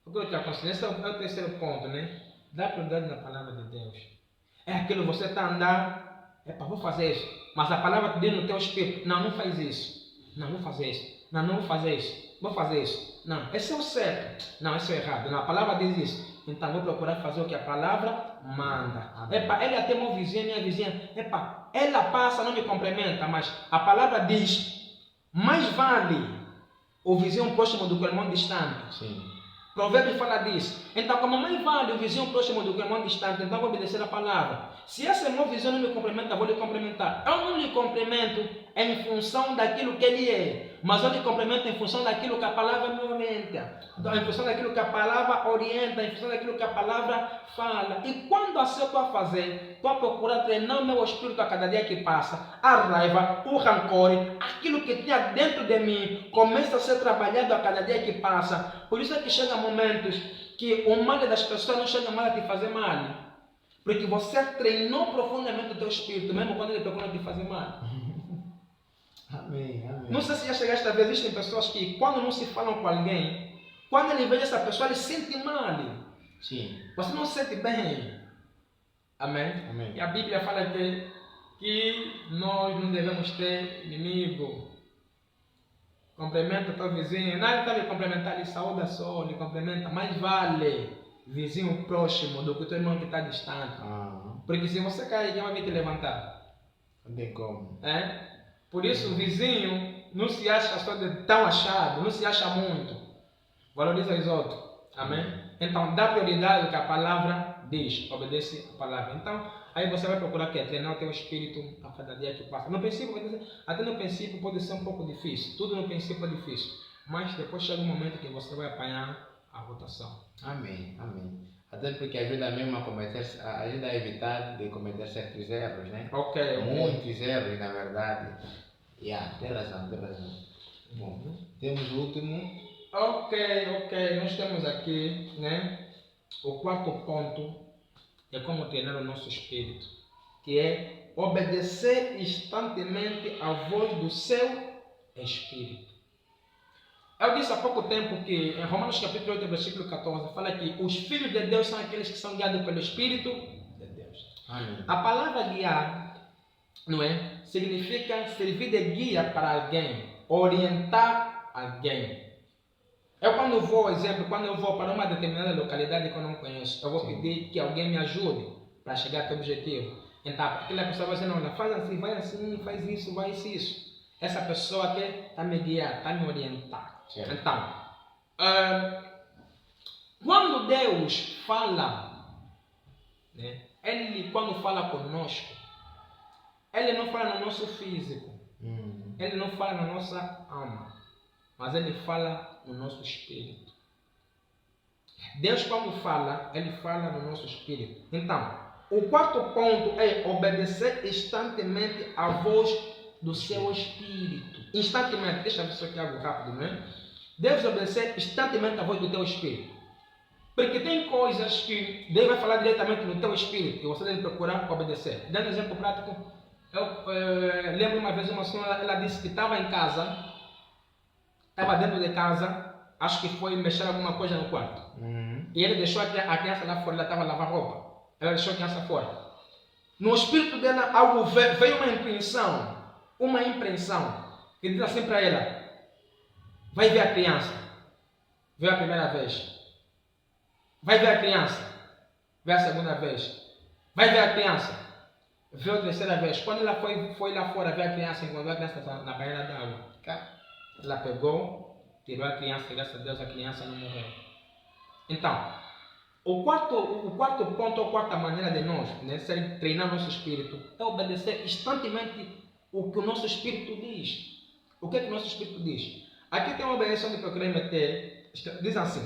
o que eu te aconselho, esse é o terceiro ponto, né? Dar prioridade na palavra de Deus. É aquilo que você está andando, vou fazer isso. Mas a palavra te diz no teu espírito, não faz isso. Não vou fazer isso. Não vou fazer isso. Vou fazer isso. Não, esse é o certo. Não, esse é o errado. Não, a palavra diz isso. Então vou procurar fazer o que a palavra manda. Ele até meu vizinho, minha vizinha. Ela passa, não me cumprimenta, mas a palavra diz, mais vale o vizinho próximo do que o irmão distante. Sim. Provérbio fala disso. Então, como mais vale o vizinho próximo do que o irmão distante, então vou obedecer a palavra. Se esse irmão vizinho não me cumprimenta, vou lhe cumprimentar. Eu não lhe cumprimento em função daquilo que ele é, mas eu lhe cumprimento em função daquilo que a palavra me orienta, em função daquilo que a palavra orienta, em função daquilo que a palavra fala. E quando assim eu estou a fazer, estou a procurar treinar o meu espírito a cada dia que passa, a raiva, o rancor, aquilo que tinha dentro de mim, começa a ser trabalhado a cada dia que passa. Por isso é que chega momentos que o mal das pessoas não chega mais a te fazer mal. Porque você treinou profundamente o teu espírito, mesmo quando ele procura te fazer mal. Amém. Não sei se já chegaste a ver, existem pessoas que quando não se falam com alguém, quando ele vê essa pessoa, ele sente mal. Sim. Você não se sente bem. Amém? E a Bíblia fala que nós não devemos ter inimigo. Cumprimenta o teu vizinho. Não está lhe cumprimentar, ele saúda só, lhe cumprimenta. Mais vale vizinho próximo do que o teu irmão que está distante. Porque se você cair, quem vai vir te levantar? Não tem como. Por isso o vizinho não se acha só de tão achado, não se acha muito. Valoriza os outros. Amém? Então dá prioridade ao que a palavra diz. Obedece a palavra. Então, aí você vai procurar treinar o teu espírito a cada dia que passa. No princípio, até no princípio pode ser um pouco difícil. Tudo no princípio é difícil. Mas depois chega um momento que você vai apanhar a rotação. Amém. Até porque ajuda mesmo ajuda a evitar de cometer certos erros, né? Ok. Muitos erros, na verdade. Tem razão. Bom, temos o último. Ok. Nós temos aqui, né, o quarto ponto é como treinar o nosso espírito, que é obedecer instantemente à voz do seu espírito. Eu disse há pouco tempo que em Romanos capítulo 8, versículo 14, fala que os filhos de Deus são aqueles que são guiados pelo Espírito de Deus. Amém. A palavra guiar, não é? Significa servir de guia para alguém, orientar alguém. Eu quando eu vou para uma determinada localidade que eu não conheço, eu vou pedir que alguém me ajude para chegar até o objetivo. Então, aquela pessoa vai dizer, não, faz assim, faz isso, vai isso. Essa pessoa quer está me guiar, está me orientar. Certo. Então, quando Deus fala, né, Ele quando fala conosco, Ele não fala no nosso físico, Ele não fala na nossa alma, mas Ele fala no nosso espírito. Deus quando fala, Ele fala no nosso espírito. Então, o quarto ponto é obedecer instantemente à voz do seu espírito. Instantemente, deixa eu ver se aqui algo rápido, né? Deves obedecer instantemente à voz do teu espírito. Porque tem coisas que Deus vai falar diretamente no teu espírito, que você deve procurar obedecer. Dando um exemplo prático, eu lembro uma vez uma senhora, ela disse que estava em casa, estava dentro de casa, acho que foi mexer alguma coisa no quarto. E ele deixou a criança lá fora, ela estava lavando roupa. Ela deixou a criança fora. No espírito dela, algo veio uma impressão, que diz assim para ela, vai ver a criança. Veio a primeira vez. Vai ver a criança. Veio a segunda vez. Vai ver a criança. Veio a terceira vez. Quando ela foi lá fora ver a criança, encontrou a criança na banheira d'água. Ela pegou, tirou a criança, graças a Deus a criança não morreu. Então, o quarto ponto, ou quarta maneira de nós, né, treinar nosso espírito, é obedecer instantemente o que o nosso espírito diz. O que é que o nosso espírito diz? Aqui tem uma obediência que eu queria meter, diz assim,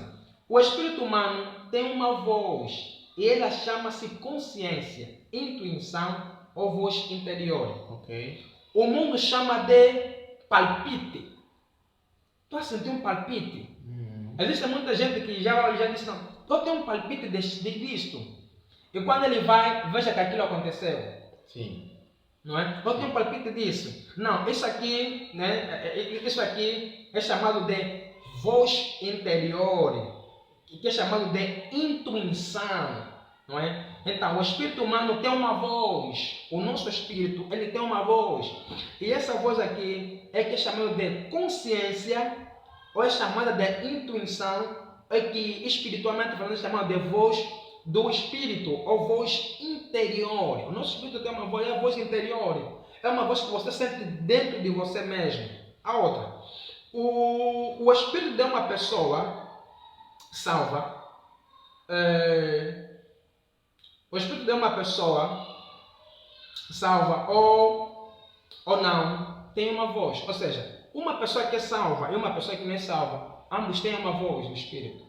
o espírito humano tem uma voz, e ela chama-se consciência, intuição ou voz interior. Ok. O mundo chama de palpite. Tu has sentido um palpite? Existe muita gente que já disse, não, eu tenho um palpite disto. E quando ele vai, veja que aquilo aconteceu. Sim. Não é? Eu tenho um palpite disso. Não, isso aqui, né, isso aqui é chamado de voz interior, que é chamado de intuição, não é? Então, o espírito humano tem uma voz, o nosso espírito, ele tem uma voz. E essa voz aqui é que é chamada de consciência, ou é chamada de intuição, é que espiritualmente falando é chamada de voz do espírito, ou voz interior. O nosso espírito tem uma voz, é a voz interior. É uma voz que você sente dentro de você mesmo. A outra, o espírito de uma pessoa salva, o espírito de uma pessoa salva ou não tem uma voz. Ou seja, uma pessoa que é salva e uma pessoa que não é salva, ambos têm uma voz do espírito.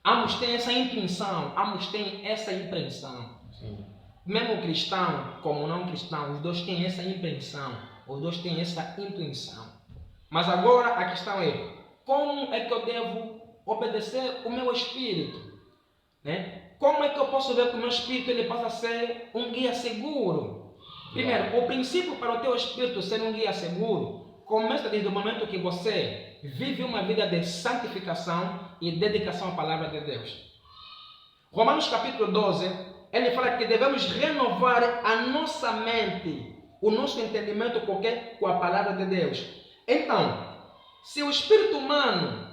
Ambos têm essa intuição, ambos têm essa impressão. Sim. Mesmo cristão como não cristão, os dois têm essa impressão, os dois têm essa intuição. Mas agora a questão é, como é que eu devo obedecer o meu espírito? Né? Como é que eu posso ver que o meu espírito ele passa a ser um guia seguro? Primeiro, o princípio para o teu espírito ser um guia seguro começa desde o momento que você vive uma vida de santificação e dedicação à palavra de Deus. Romanos capítulo 12, ele fala que devemos renovar a nossa mente, o nosso entendimento com a palavra de Deus. Então, se o espírito humano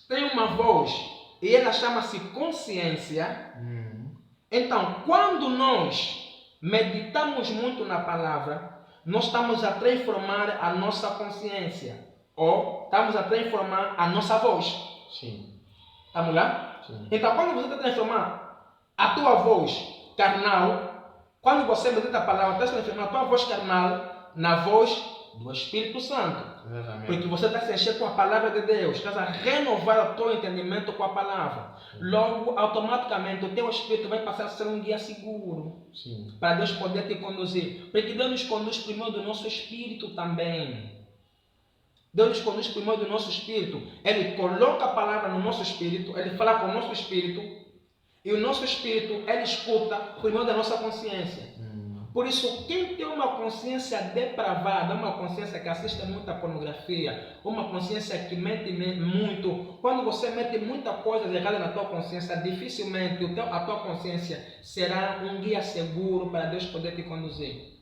tem uma voz e ela chama-se consciência, então quando nós meditamos muito na palavra, nós estamos a transformar a nossa consciência, ou estamos a transformar a nossa voz. Sim. Estamos lá? Sim. Então, quando você está transformando a tua voz carnal, quando você medita a palavra, está transformando a tua voz carnal na voz do Espírito Santo. Exatamente. Porque você está se enchendo com a palavra de Deus, está a renovar o teu entendimento com a palavra. Logo, automaticamente, o teu espírito vai passar a ser um guia seguro. Sim. Para Deus poder te conduzir. Porque Deus nos conduz primeiro do nosso espírito também. Deus nos conduz primeiro do nosso espírito. Ele coloca a palavra no nosso espírito, Ele fala com o nosso espírito. E o nosso espírito, ele escuta por meio da nossa consciência. Por isso, quem tem uma consciência depravada, uma consciência que assiste muita pornografia, uma consciência que mente muito, quando você mete muita coisa errada na tua consciência, dificilmente a tua consciência será um guia seguro para Deus poder te conduzir.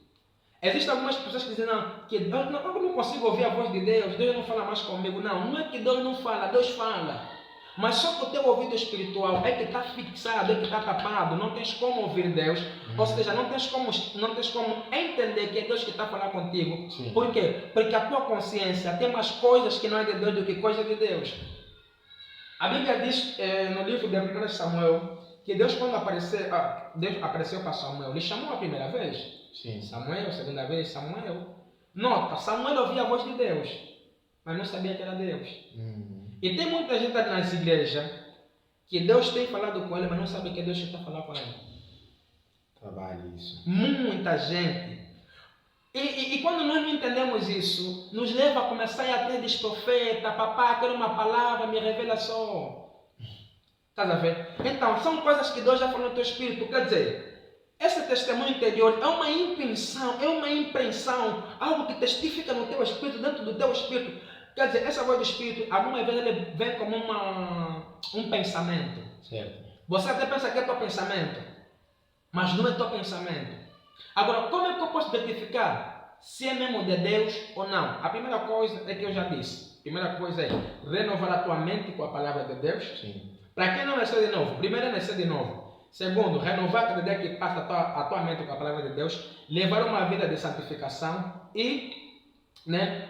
Existem algumas pessoas que dizem, não, que eu não consigo ouvir a voz de Deus, Deus não fala mais comigo. Não, não é que Deus não fala, Deus fala. Mas só que o teu ouvido espiritual é que está fixado, é que está tapado, não tens como ouvir Deus. Ou seja, não tens como entender que é Deus que está a falar contigo. Sim. Por quê? Porque a tua consciência tem mais coisas que não é de Deus do que coisa de Deus. A Bíblia diz no livro de 1 Samuel que Deus, quando Deus apareceu para Samuel, ele chamou a primeira vez. Sim. Samuel, segunda vez, Samuel. Nota, Samuel ouvia a voz de Deus, mas não sabia que era Deus. E tem muita gente nas igrejas que Deus tem falado com ele, mas não sabe que Deus está falando com ele. Trabalhe isso. Muita gente. E quando nós não entendemos isso, nos leva a começar a ter desprofeta, papá, quero uma palavra, me revela só. Estás a ver? Então, são coisas que Deus já falou no teu espírito. Quer dizer, esse testemunho interior é uma impressão, algo que testifica no teu espírito, dentro do teu espírito. Quer dizer, essa voz do espírito, algumas vezes ele vem como um pensamento. Certo. Você até pensa que é teu pensamento, mas não é teu pensamento. Agora, como é que eu posso identificar se é mesmo de Deus ou não? A primeira coisa é que eu já disse. A primeira coisa é renovar a tua mente com a palavra de Deus. Sim. Para quem não nasceu de novo, primeiro é nascer de novo. Segundo, renovar cada dia que passa a tua mente com a palavra de Deus. Levar uma vida de santificação e...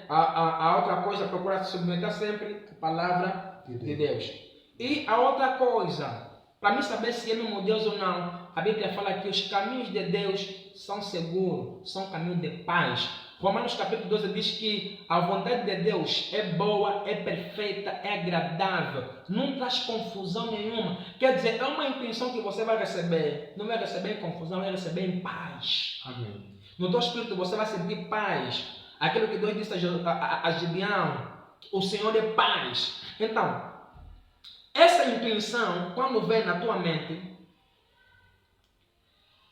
a outra coisa, procurar se submeter sempre à palavra de Deus. E a outra coisa, para mim saber se é mesmo Deus ou não, a Bíblia fala que os caminhos de Deus são seguros, são caminhos de paz. Romanos capítulo 12 diz que a vontade de Deus é boa, é perfeita, é agradável, não traz confusão nenhuma. Quer dizer, é uma intenção que você vai receber, não vai receber em confusão, vai receber em paz. Amém. No teu espírito você vai sentir paz. Aquilo que Deus disse a Gideão, o Senhor é paz. Então, essa intuição, quando vem na tua mente,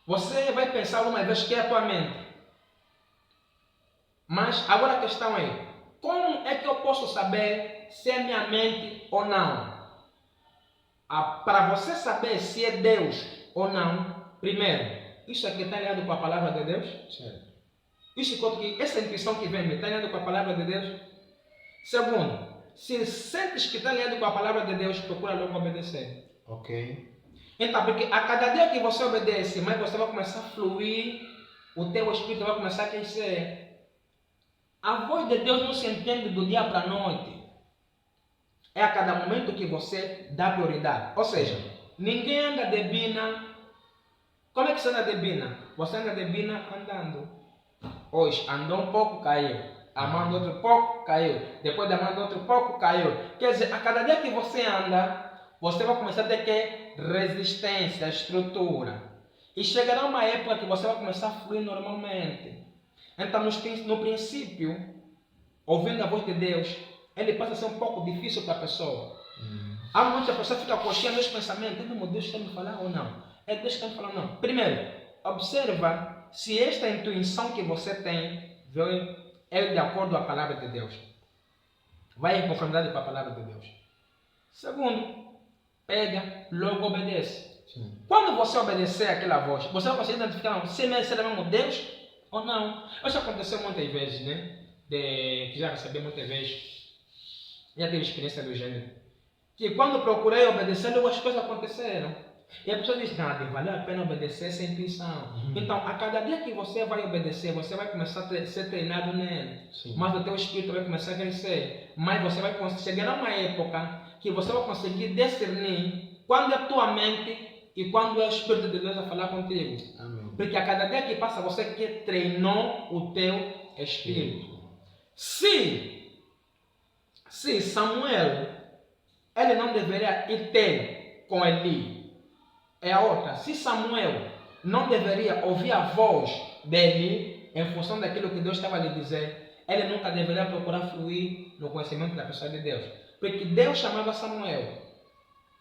você vai pensar uma vez que é a tua mente. Mas agora a questão é, como é que eu posso saber se é minha mente ou não? Para você saber se é Deus ou não, primeiro, isso aqui está ligado com a palavra de Deus? Certo. Essa intuição que vem, está ligado com a palavra de Deus? Segundo, se sentes que está ligado com a palavra de Deus, procura logo obedecer. Ok. Então, porque a cada dia que você obedece, mais você vai começar a fluir, o teu espírito vai começar a crescer. A voz de Deus não se entende do dia para a noite. É a cada momento que você dá prioridade. Ou seja, ninguém anda de bina. Como é que você anda de bina? Você anda de bina andando. Hoje andou um pouco, caiu. Amando outro pouco, caiu. Depois de amando outro pouco, caiu. Quer dizer, a cada dia que você anda, você vai começar a ter que resistência, estrutura. E chegará uma época que você vai começar a fluir normalmente. Então, no princípio, ouvindo a voz de Deus, ele passa a ser um pouco difícil para a pessoa. Há muita pessoa que fica coxinha nos pensamentos. Meu Deus está me falando ou não? É Deus que está me falando ou não? Primeiro, observa se esta intuição que você tem é de acordo com a palavra de Deus. Vai em conformidade com a palavra de Deus. Segundo, pega, logo obedece. Sim. Quando você obedecer àquela voz, você vai conseguir identificar se é mesmo Deus ou não. Isso aconteceu muitas vezes, né? Que já recebi muitas vezes. Já tive experiência do gênero. Que quando procurei obedecer, logo as coisas aconteceram. E a pessoa diz, nada, valeu a pena obedecer essa intuição. Então, a cada dia que você vai obedecer, você vai começar a ser treinado nele. Sim. Mas o teu espírito vai começar a crescer. Mas você vai chegar a uma época que você vai conseguir discernir quando é a tua mente e quando é o Espírito de Deus a falar contigo. Amém. Porque a cada dia que passa, você que treinou o teu espírito. Se Samuel, ele não deveria ir ter com Eli. É a outra. Se Samuel não deveria ouvir a voz dele em função daquilo que Deus estava a lhe dizer, ele nunca deveria procurar fluir no conhecimento da pessoa de Deus. Porque Deus chamava Samuel.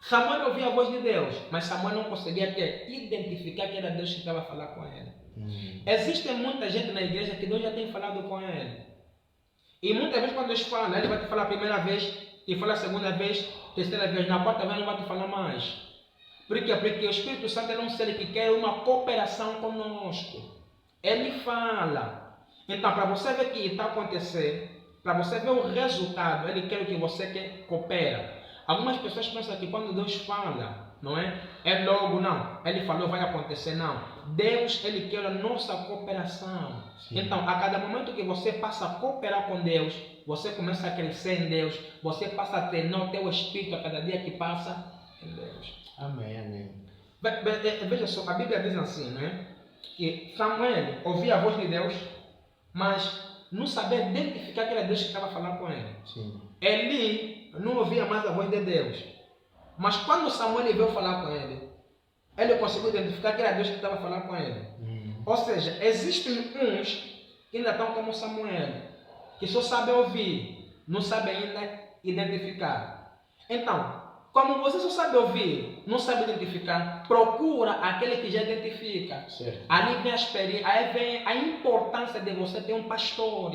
Samuel ouvia a voz de Deus, mas Samuel não conseguia identificar que era Deus que estava a falar com ele. Existe muita gente na igreja que Deus já tem falado com ele. E muitas vezes quando Deus fala, Ele vai te falar a primeira vez, te fala a segunda vez, terceira vez, na quarta vez não vai te falar mais. Por quê? Porque o Espírito Santo é um ser que quer uma cooperação conosco. Ele fala. Então, para você ver o que está acontecendo, para você ver o resultado, Ele quer que você coopera. Algumas pessoas pensam que quando Deus fala, não é? É logo, não. Ele falou, vai acontecer, não. Deus, Ele quer a nossa cooperação. Sim. Então, a cada momento que você passa a cooperar com Deus, você começa a crescer em Deus, você passa a treinar o teu espírito a cada dia que passa em Deus. Amém, amém. Veja só, a Bíblia diz assim, né? Que Samuel ouvia a voz de Deus, mas não sabia identificar que era Deus que estava falando com ele. Sim. Eli não ouvia mais a voz de Deus. Mas quando Samuel veio falar com ele, ele conseguiu identificar que era Deus que estava falando com ele. Ou seja, existem uns que ainda estão como Samuel, que só sabem ouvir, não sabem ainda identificar. Então, como você só sabe ouvir, não sabe identificar, procura aquele que já identifica. Certo. Ali vem a experiência, aí vem a importância de você ter um pastor.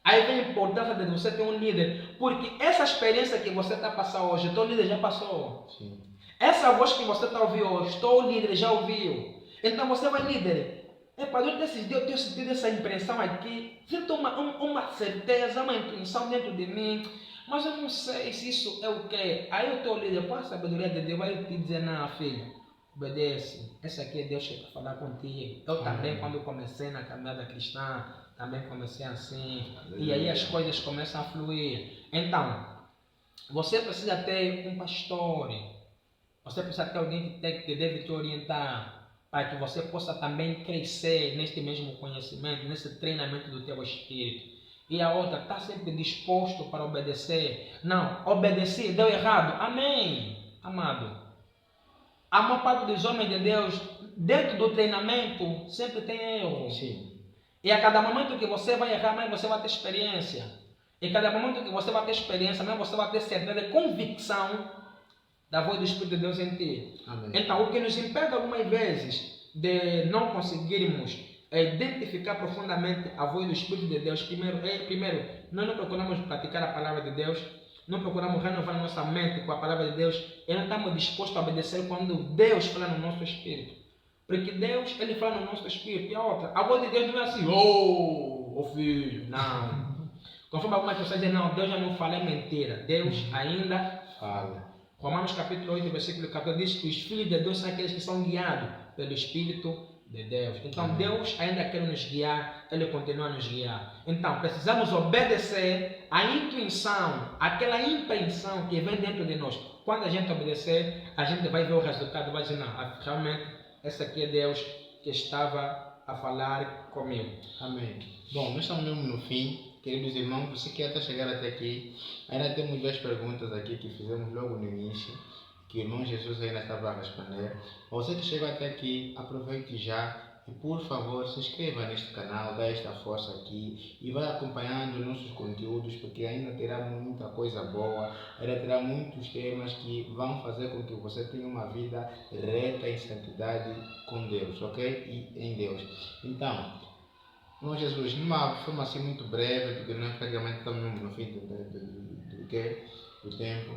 Aí vem a importância de você ter um líder. Porque essa experiência que você está passando hoje, o teu líder já passou. Sim. Essa voz que você está ouvindo hoje, teu líder já ouviu. Então você vai, líder. Durante esses dias eu tenho sentido essa impressão aqui. Sinto uma certeza, uma intuição dentro de mim. Mas eu não sei se isso é o quê. Aí o teu líder, com a sabedoria de Deus, vai te dizer, não, filho, obedece. Esse aqui é Deus que vai falar contigo. Eu também, quando comecei na caminhada cristã, também comecei assim. E aí as coisas começam a fluir. Então, você precisa ter um pastor. Você precisa ter alguém que deve te orientar. Para que você possa também crescer neste mesmo conhecimento, nesse treinamento do teu espírito. E a outra, está sempre disposto para obedecer. Não, obedecer, deu errado. Amém, amado. A maior parte dos homens de Deus, dentro do treinamento, sempre tem erro. Sim. E a cada momento que você vai errar, mais você vai ter experiência. E a cada momento que você vai ter experiência, mais você vai ter certeza, convicção da voz do Espírito de Deus em ti. Amém. Então, o que nos impede algumas vezes de não conseguirmos identificar profundamente a voz do Espírito de Deus, primeiro, nós não procuramos praticar a palavra de Deus, não procuramos renovar nossa mente com a palavra de Deus, e não estamos dispostos a obedecer quando Deus fala no nosso espírito. Porque Deus, Ele fala no nosso espírito. E a outra, a voz de Deus não é assim, filho, não. Conforme algumas pessoas dizem, não, Deus já não fala, é mentira. Deus ainda fala. Romanos capítulo 8, versículo 14 diz que os filhos de Deus são aqueles que são guiados pelo Espírito de Deus. Então Deus ainda quer nos guiar, Ele continua a nos guiar. Então precisamos obedecer à intuição, àquela impressão que vem dentro de nós. Quando a gente obedecer, a gente vai ver o resultado, vai dizer, não, realmente esse aqui é Deus que estava a falar comigo. Amém. Bom, nós estamos mesmo no fim. Queridos irmãos, você que até chegar até aqui, ainda temos 2 perguntas aqui que fizemos logo no início, que o irmão Jesus ainda estava a responder. Você que chegou até aqui, aproveite já e, por favor, se inscreva neste canal, dá esta força aqui e vai acompanhando os nossos conteúdos, porque ainda terá muita coisa boa, ainda terá muitos temas que vão fazer com que você tenha uma vida reta em santidade com Deus, ok? E em Deus. Então, Irmão Jesus, numa forma assim muito breve, porque nós praticamente estamos no fim do tempo,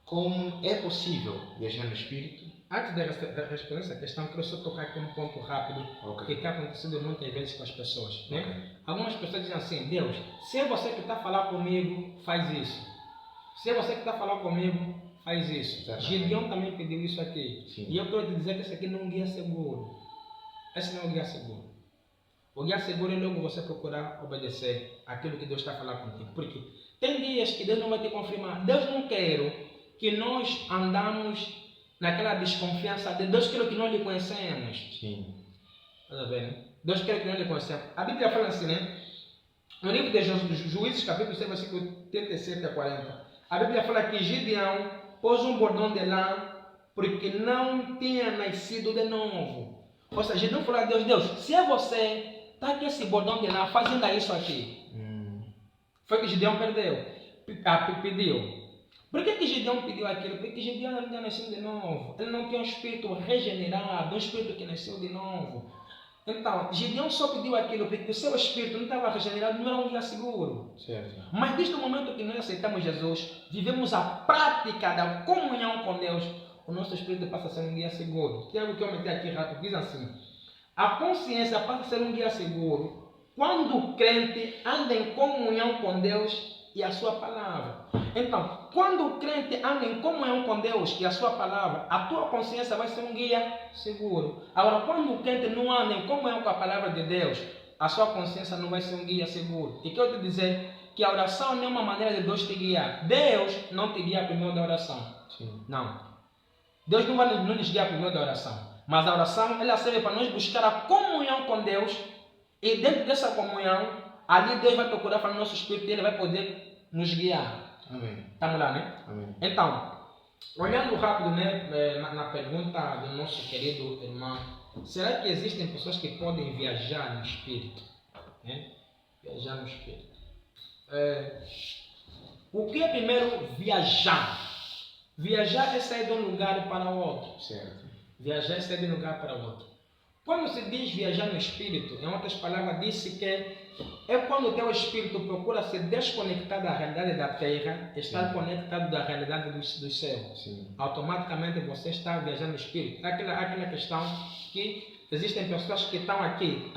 como é possível viajar no Espírito? Antes de responder essa questão, quero só tocar aqui um ponto rápido, que está acontecendo muitas vezes com as pessoas. Né? Okay. Algumas pessoas dizem assim, Deus, se é você que está falando comigo, faz isso. Se é você que está falando comigo, faz isso. Gideão também pediu isso aqui. Sim. E eu quero te dizer que esse aqui não é um guia seguro. Esse não é um guia seguro. O guia seguro é logo você procurar obedecer aquilo que Deus está falando contigo. Porque tem dias que Deus não vai te confirmar. Deus não quer que nós andamos naquela desconfiança de Deus quer que nós lhe conhecemos. Sim. Está vendo? Deus quer que nós lhe conhecemos. A Bíblia fala assim, né? No livro de Juízes, capítulo 6, versículo 37 a 40. A Bíblia fala que Gideão pôs um bordão de lã porque não tinha nascido de novo. Ou seja, Gideão falou a Deus, Deus, se é você... Está aqui esse bordão de lã, faz ainda isso aqui. Foi que Gideão pediu. Por que Gideão pediu aquilo? Porque Gideão ainda nasceu de novo. Ele não tinha um espírito regenerado, um espírito que nasceu de novo. Então, Gideão só pediu aquilo porque o seu espírito não estava regenerado, não era um guia seguro. Certo. Mas desde o momento que nós aceitamos Jesus, vivemos a prática da comunhão com Deus, o nosso espírito passa a ser um guia seguro. Tem algo que eu meti aqui rápido, diz assim: a consciência passa a ser um guia seguro quando o crente anda em comunhão com Deus e a sua palavra. Então, quando o crente anda em comunhão com Deus e a sua palavra, a tua consciência vai ser um guia seguro. Agora, quando o crente não anda em comunhão com a palavra de Deus, a sua consciência não vai ser um guia seguro. E quero te dizer que a oração não é uma maneira de Deus te guiar. Deus não te guia primeiro da oração. Sim. Não. Deus não vai nos guiar primeiro da oração. Mas a oração, ela serve para nós buscar a comunhão com Deus. E dentro dessa comunhão, ali Deus vai procurar falar no nosso espírito e Ele vai poder nos guiar. Amém. Estamos lá, né? Amém. Então, olhando rápido, né, na pergunta do nosso querido irmão, será que existem pessoas que podem viajar no espírito? Né? Viajar no espírito. O que é primeiro viajar? Viajar é sair de um lugar para outro. Certo. Viajar é sair de um lugar para outro. Quando se diz viajar no espírito, em outras palavras, diz-se que é quando o teu espírito procura se desconectar da realidade da terra, estar conectado da realidade do céu. Sim. Automaticamente você está viajando no espírito. Aquela questão que existem pessoas que estão aqui,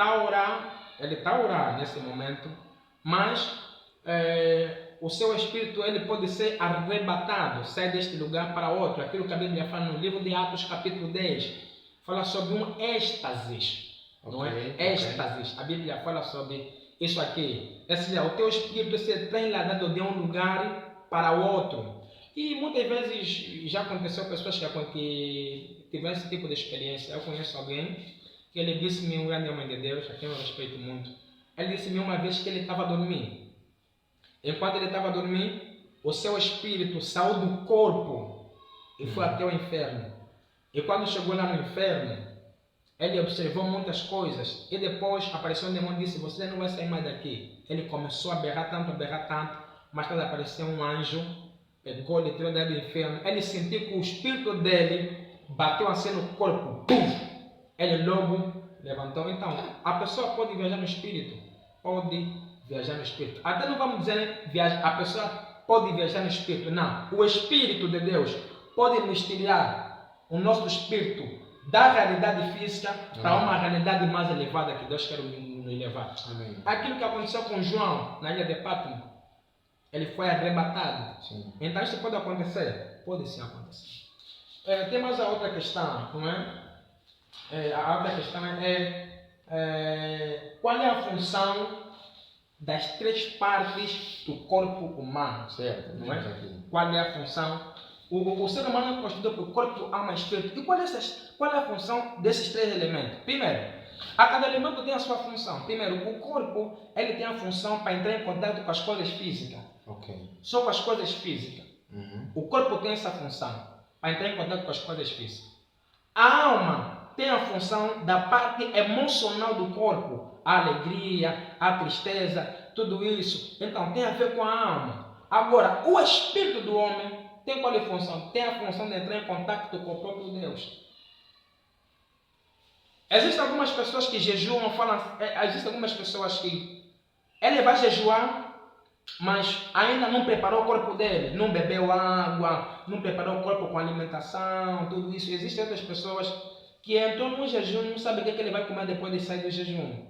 ele está a orar nesse momento, mas o seu espírito ele pode ser arrebatado, sai deste lugar para outro. Aquilo que a Bíblia fala no livro de Atos, capítulo 10, fala sobre um êxtase, não é? Êxtase. A Bíblia fala sobre isso aqui. Ou seja, o teu espírito se trasladado de um lugar para outro. E muitas vezes já aconteceu pessoas que tiveram esse tipo de experiência. Eu conheço alguém que ele disse-me, um grande homem de Deus, a quem eu respeito muito. Ele disse-me uma vez que ele estava dormindo. Enquanto ele estava dormindo, o seu espírito saiu do corpo e foi até o inferno. E quando chegou lá no inferno, ele observou muitas coisas. E depois apareceu um demônio e disse: você não vai sair mais daqui. Ele começou a berrar tanto, mas quando apareceu um anjo, pegou, ele tirou dele do inferno. Ele sentiu que o espírito dele bateu assim no corpo. Puf! Ele logo levantou. Então, a pessoa pode viajar no espírito. Pode viajar no espírito. Até não vamos dizer a pessoa pode viajar no espírito. Não. O Espírito de Deus pode nos tirar o nosso espírito da realidade física para uma realidade mais elevada que Deus quer nos levar. Amém. Aquilo que aconteceu com João na ilha de Patmos, ele foi arrebatado. Sim. Então isso pode acontecer? Pode sim acontecer. Tem mais a outra questão, não é? A outra questão é qual é a função das três partes do corpo humano? Certo. Não é? Qual é a função? O ser humano é constituído por corpo, alma e espírito. E qual é a função desses três elementos? Primeiro, a cada elemento tem a sua função. Primeiro, o corpo ele tem a função para entrar em contato com as coisas físicas. Ok. Só com as coisas físicas. Uhum. O corpo tem essa função para entrar em contato com as coisas físicas. A alma tem a função da parte emocional do corpo. A alegria, a tristeza, tudo isso. Então, tem a ver com a alma. Agora, o espírito do homem tem qual é a função? Tem a função de entrar em contato com o próprio Deus. Existem algumas pessoas que jejuam, existem algumas pessoas que ele vai jejuar, mas ainda não preparou o corpo dele, não bebeu água, não preparou o corpo com alimentação, tudo isso. Existem outras pessoas que entram no jejum e não sabem o que ele vai comer depois de sair do jejum.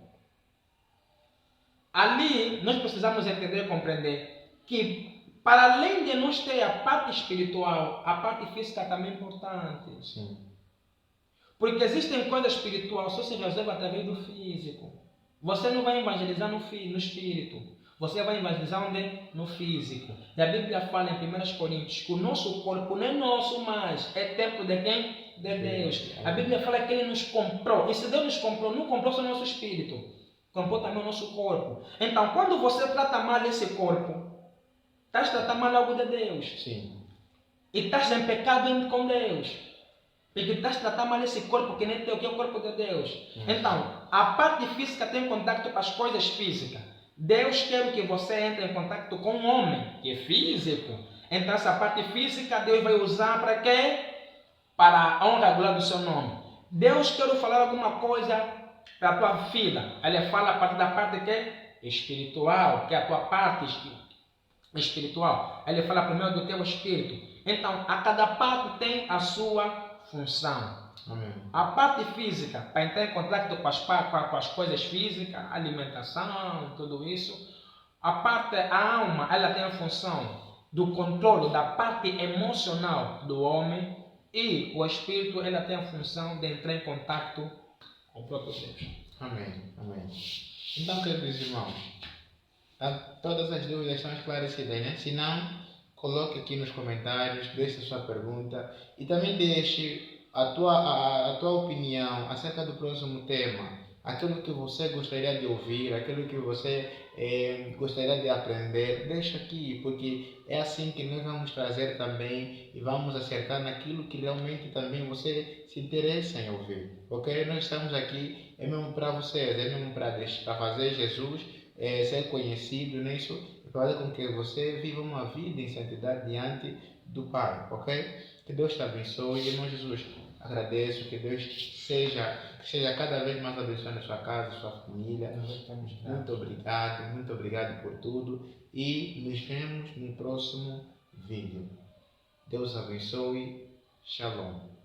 Ali, nós precisamos entender e compreender que para além de nós ter a parte espiritual, a parte física também é importante. Sim. Porque existem coisas espirituais que só se resolve através do físico. Você não vai evangelizar no espírito. Você vai evangelizar onde? No físico. E a Bíblia fala em 1 Coríntios que o nosso corpo não é nosso mais. É templo de quem? De Deus. A Bíblia fala que Ele nos comprou. E se Deus nos comprou, não comprou só o nosso espírito. Comprou também o nosso corpo. Então, quando você trata mal esse corpo, estás tratando mal algo de Deus. Sim. E estás em pecado com Deus. Porque estás tratando mal esse corpo que nem teu, que é o corpo de Deus. Então, a parte física tem contato com as coisas físicas. Deus quer que você entre em contato com um homem que é físico. Então essa parte física Deus vai usar para quê? Para a honra e a glória do seu nome. Deus quer falar alguma coisa para a tua vida. Ele fala a partir da parte que é espiritual, que é a tua parte espiritual. Ele fala primeiro do teu espírito. Então, a cada parte tem a sua função. Amém. A parte física, para entrar em contato com as coisas físicas, alimentação, tudo isso. A alma, ela tem a função do controle da parte emocional do homem. E o espírito, ela tem a função de entrar em contato com o próprio Deus. Amém. Amém. Então, queridos irmãos, todas as dúvidas estão esclarecidas, né? Se não, coloque aqui nos comentários, deixe a sua pergunta e também deixe a tua opinião acerca do próximo tema. Aquilo que você gostaria de ouvir, aquilo que você gostaria de aprender, deixa aqui, porque é assim que nós vamos trazer também e vamos acertar naquilo que realmente também você se interessa em ouvir, ok? Nós estamos aqui, é mesmo para vocês, é mesmo para fazer Jesus ser conhecido nisso e fazer com que você viva uma vida em santidade diante do Pai, ok? Que Deus te abençoe, irmão Jesus. Agradeço que Deus seja cada vez mais abençoando a sua casa, a sua família. Muito obrigado por tudo e nos vemos no próximo vídeo. Deus abençoe. Shalom.